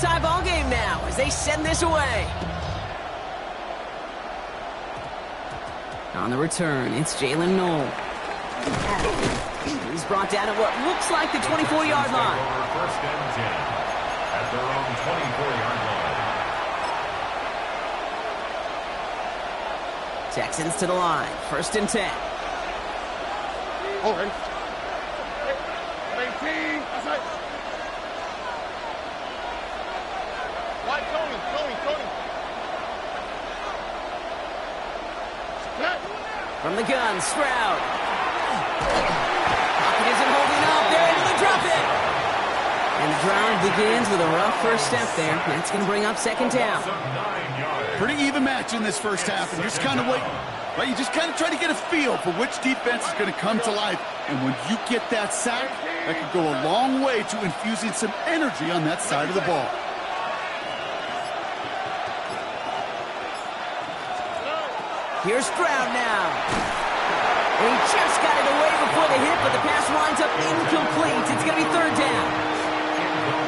tie ball game now as they send this away. On the return, it's Jalen Knoll. He's brought down at what looks like the 24-yard line. First and 10 at their own 24-yard line. Texans to the line. First and 10. All right. 18. That's right. White, Tony. From the gun, Stroud. Pocket isn't holding up. They're able to drop it. And the drive begins with a rough first step there. That's going to bring up second down. Pretty even match in this first half, and just kind of wait. Right, you just kind of try to get a feel for which defense is going to come to life. And when you get that sack, that could go a long way to infusing some energy on that side of the ball. Here's Stroud now. And he just got it away before the hit, but the pass winds up incomplete. It's going to be third down.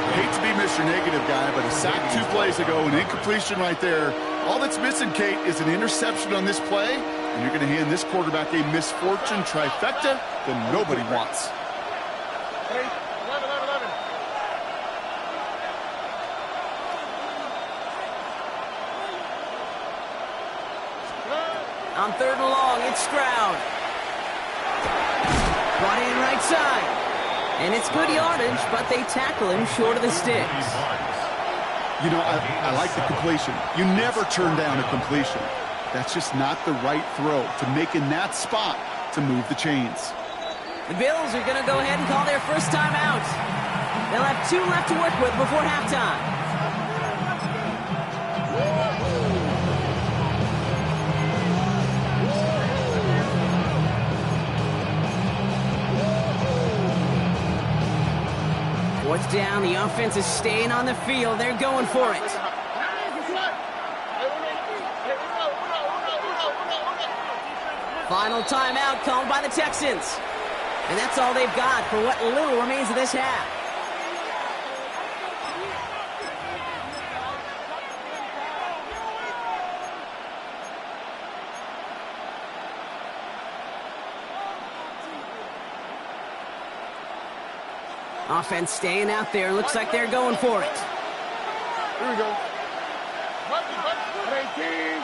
I hate to be Mr. Negative guy, but a sack 2 plays ago, an incompletion right there. All that's missing, Kate, is an interception on this play, and you're going to hand this quarterback a misfortune trifecta that nobody wants. 11. On third and long, it's Stroud. Brought in right side. And it's good yardage, but they tackle him short of the sticks. You know, I like the completion. You never turn down a completion. That's just not the right throw to make in that spot to move the chains. The Bills are going to go ahead and call their first time out. They'll have 2 left to work with before halftime. Fourth down, the offense is staying on the field. They're going for it. Final timeout called by the Texans. And that's all they've got for what little remains of this half. Offense staying out there. Looks like they're going for it. Here we go. 18.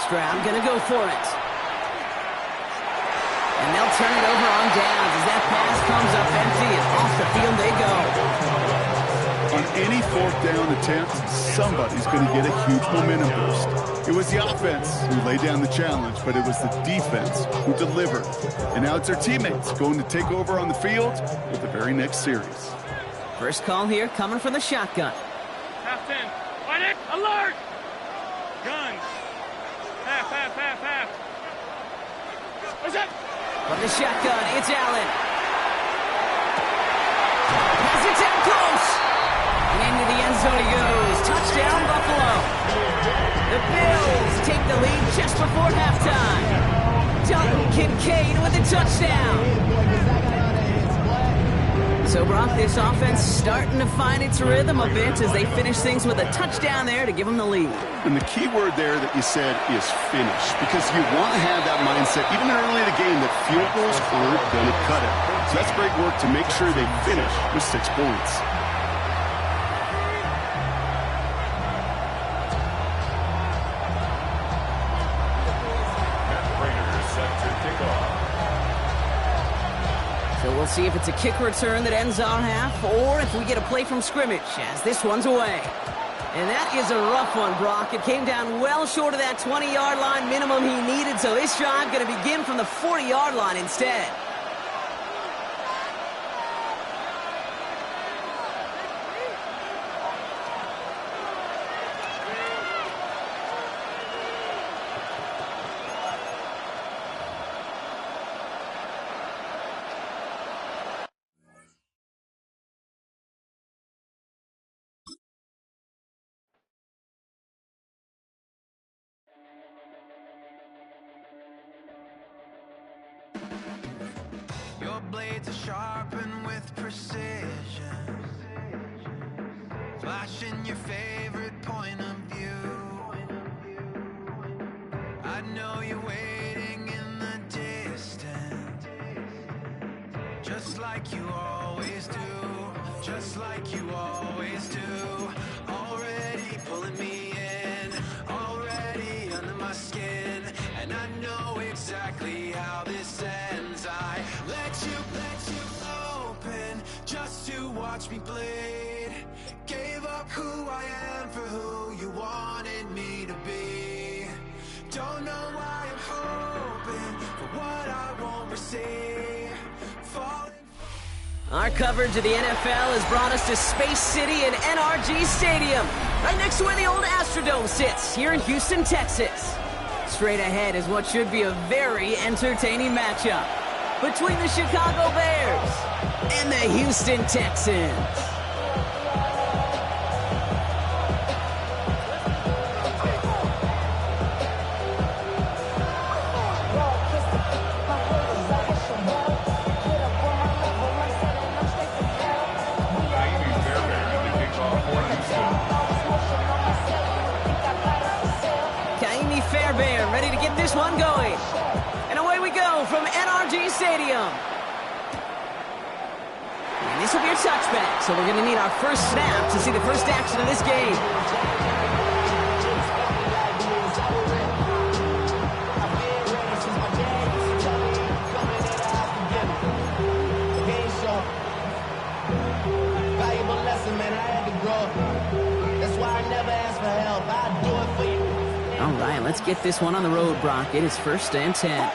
Stroud gonna go for it. And they'll turn it over on downs as that pass comes up empty and off the field they go. On any 4th down attempt, somebody's going to get a huge momentum boost. It was the offense who laid down the challenge, but it was the defense who delivered. And now it's their teammates going to take over on the field with the very next series. First call here coming from the shotgun. Half 10. Fight it. Alert. Guns. Half. What's that? From the shotgun, it's Allen. Pass it down close. And into the end zone he goes. Touchdown, Buffalo. The Bills take the lead just before halftime. Dalton Kincaid with a touchdown. So, Brock, this offense starting to find its rhythm a bit as they finish things with a touchdown there to give them the lead. And the key word there that you said is finish, because you want to have that mindset, even early in the game, that field goals aren't going to cut it. So that's great work to make sure they finish with 6 points. So we'll see if it's a kick return that ends our half, or if we get a play from scrimmage, as this one's away. And that is a rough one, Brock. It came down well short of that 20-yard line minimum he needed, so this drive going to begin from the 40-yard line instead. blades are sharpened with precision, flashing your favorite point of view. I know you're waiting in the distance, just like you always do, just like you always do. Already pulling me in, already under my skin, and I know exactly how this ends. I let you open just to watch me bleed. Gave up who I am for who you wanted me to be. Don't know why I'm hoping for what I won't receive. Falling. Our coverage of the NFL has brought us to Space City and NRG Stadium, right next to where the old Astrodome sits, here in Houston, Texas. Straight ahead is what should be a very entertaining matchup between the Chicago Bears and the Houston Texans. Ready to get this one going. And away we go from NRG Stadium. And this will be a touchback, so we're going to need our first snap to see the first action of this game. Valuable lesson, man. I had to grow. That's why I never ask for help. I do it for you. All right, let's get this one on the road, Brock. It is 1st and 10.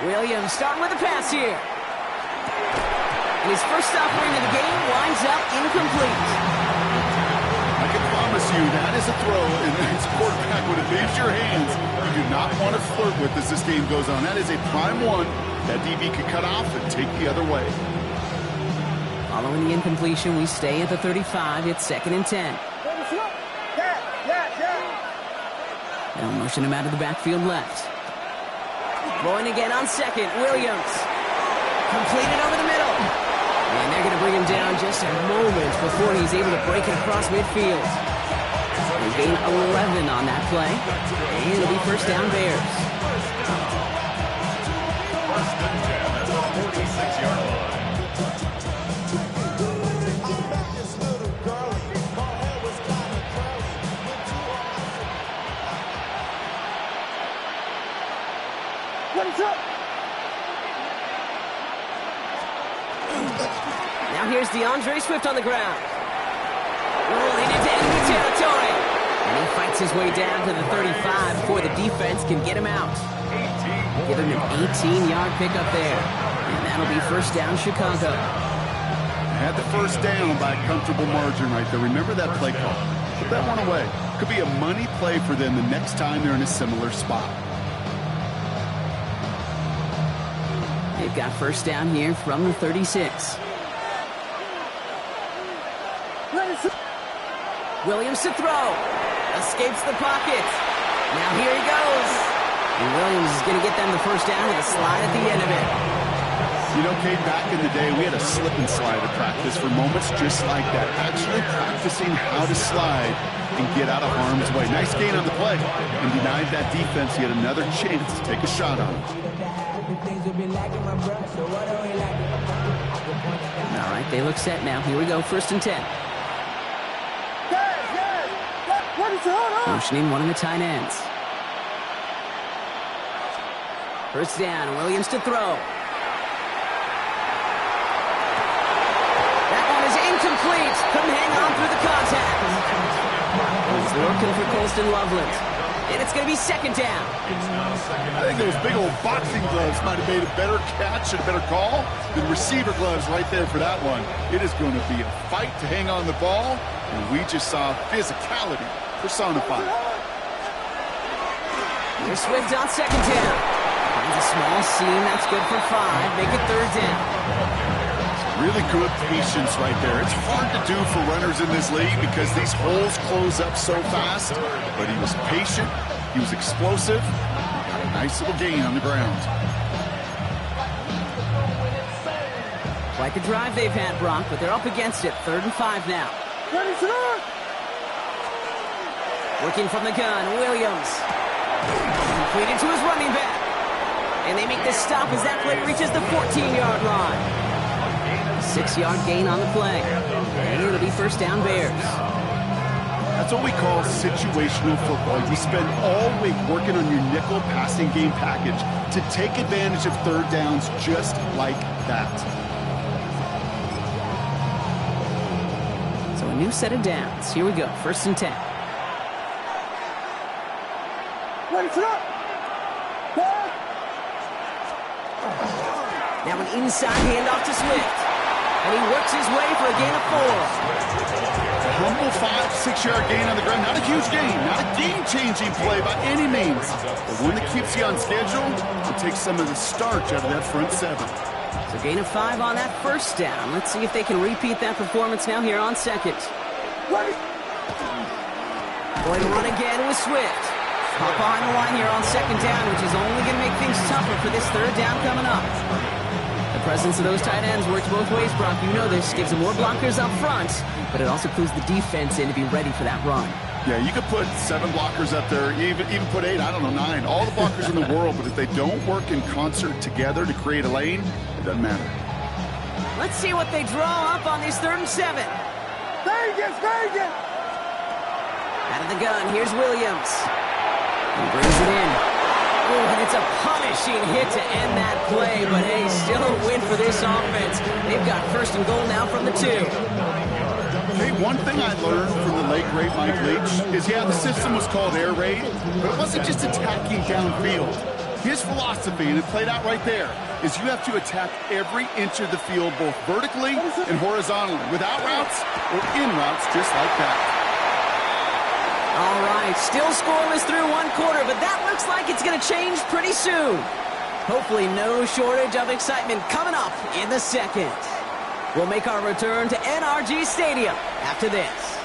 Williams starting with a pass here. And his first offering of the game winds up incomplete. I can promise you that is a throw, and as a quarterback, when it leaves your hands, you do not want to flirt with as this game goes on. That is a prime one that DB could cut off and take the other way. Following the incompletion, we stay at the 35. It's 2nd and 10. They'll motion him out of the backfield left. Throwing again on 2nd. Williams. Completed over the middle. And they're going to bring him down just a moment before he's able to break it across midfield. They gain 11 on that play. And it'll be 1st down Bears. 1st and 10 at the 46-yard line. Now here's DeAndre Swift on the ground. Rolling into enemy territory. And he fights his way down to the 35 before the defense can get him out. Give him an 18-yard pickup there. And that'll be 1st down Chicago. Had the 1st down by a comfortable margin right there. Remember that play call. Put that one away. Could be a money play for them the next time they're in a similar spot. They've got 1st down here from the 36. Williams to throw. Escapes the pocket. Now here he goes. And Williams is going to get them the 1st down with a slide at the end of it. You know, Kate, back in the day, we had a slip and slide at practice for moments just like that. Actually practicing how to slide and get out of harm's way. Nice gain on the play. And denied that defense yet another chance to take a shot on him. All right, they look set now. Here we go, 1st and 10. Motioning one of the tight ends. 1st down, Williams to throw. That one is incomplete. Couldn't hang on through the contact. He's looking for Colston Loveland. And it's going to be 2nd down. I think those big old boxing gloves might have made a better catch and a better call than receiver gloves right there for that one. It is going to be a fight to hang on the ball, and we just saw physicality personified. Here's Swift on 2nd down. Finds a small seam. That's good for 5. Make it 3rd down. Really good patience right there. It's hard to do for runners in this league because these holes close up so fast, but he was patient, he was explosive, got a Nice little gain on the ground. Quite the drive they've had, Brock, but they're up against it. 3rd and 5 now. Working from the gun, Williams. Completed to his running back. And they make the stop as that play reaches the 14-yard line. 6-yard gain on the play. And it'll be first down Bears. That's what we call situational football. You spend all week working on your nickel passing game package to take advantage of 3rd downs just like that. So a new set of downs. Here we go. 1st and 10. Now an inside handoff to Swift. And he works his way for a gain of 4. A humble 5-6-yard gain on the ground. Not a huge gain. Not a game-changing play by any means. But one that keeps you on schedule and takes some of the starch out of that front 7. So gain of 5 on that 1st down. Let's see if they can repeat that performance now here on 2nd. Going to run again with Swift. Hop behind the line here on 2nd down, which is only going to make things tougher for this 3rd down coming up. The presence of those tight ends works both ways, Brock. You know this. Gives them more blockers up front, but it also clues the defense in to be ready for that run. Yeah, you could put 7 blockers up there, even put 8, I don't know, 9. All the blockers in the world, but if they don't work in concert together to create a lane, it doesn't matter. Let's see what they draw up on this 3rd and 7. Vegas! Out of the gun, here's Williams. He brings it in. Oh, and it's a punishing hit to end that play, but hey, still a win for this offense. They've got 1st and goal now from the 2. Hey, one thing I learned from the late great Mike Leach is, yeah, the system was called air raid, but it wasn't just attacking downfield. His philosophy, and it played out right there, is you have to attack every inch of the field, both vertically and horizontally, without routes or in routes, just like that. All right, still scoreless through 1 quarter, but that looks like it's going to change pretty soon. Hopefully no shortage of excitement coming up in the 2nd. We'll make our return to NRG Stadium after this.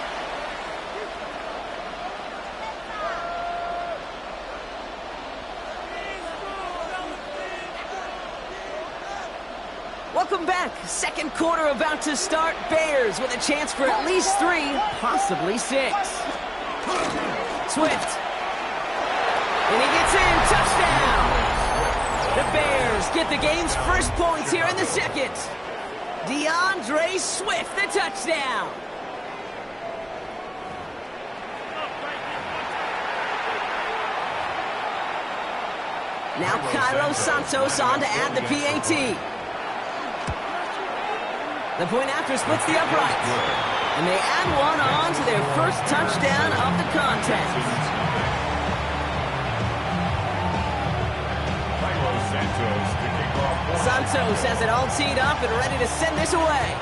Welcome back. 2nd quarter about to start. Bears with a chance for at least 3, possibly 6. Swift. And he gets in. Touchdown. The Bears get the game's first points here in the 2nd. DeAndre Swift, the touchdown. Now Cairo Santos on to add the PAT. The point after splits the uprights. And they add one on to their first touchdown of the contest. Santos has it all teed up and ready to send this away.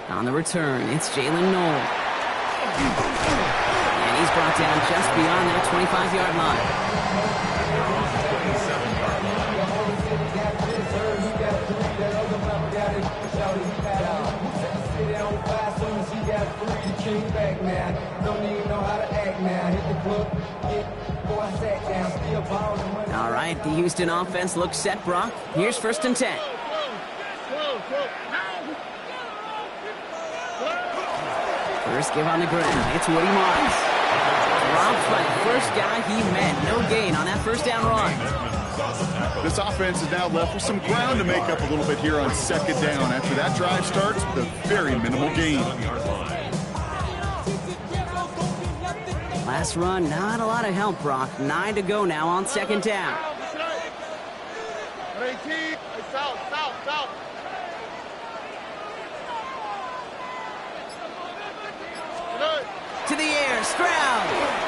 On the return, it's Jalen Knoll. And he's brought down just beyond that 25-yard line. All right, the Houston offense looks set, Brock. Here's 1st and 10. First give on the ground. It's Woody Marks. Dropped by the first guy he met. No gain on that 1st down run. This offense is now left with some ground to make up a little bit here on 2nd down. After that drive starts with a very minimal gain. Last run, not a lot of help, Brock. 9 to go now on 2nd down. To the air, Stroud.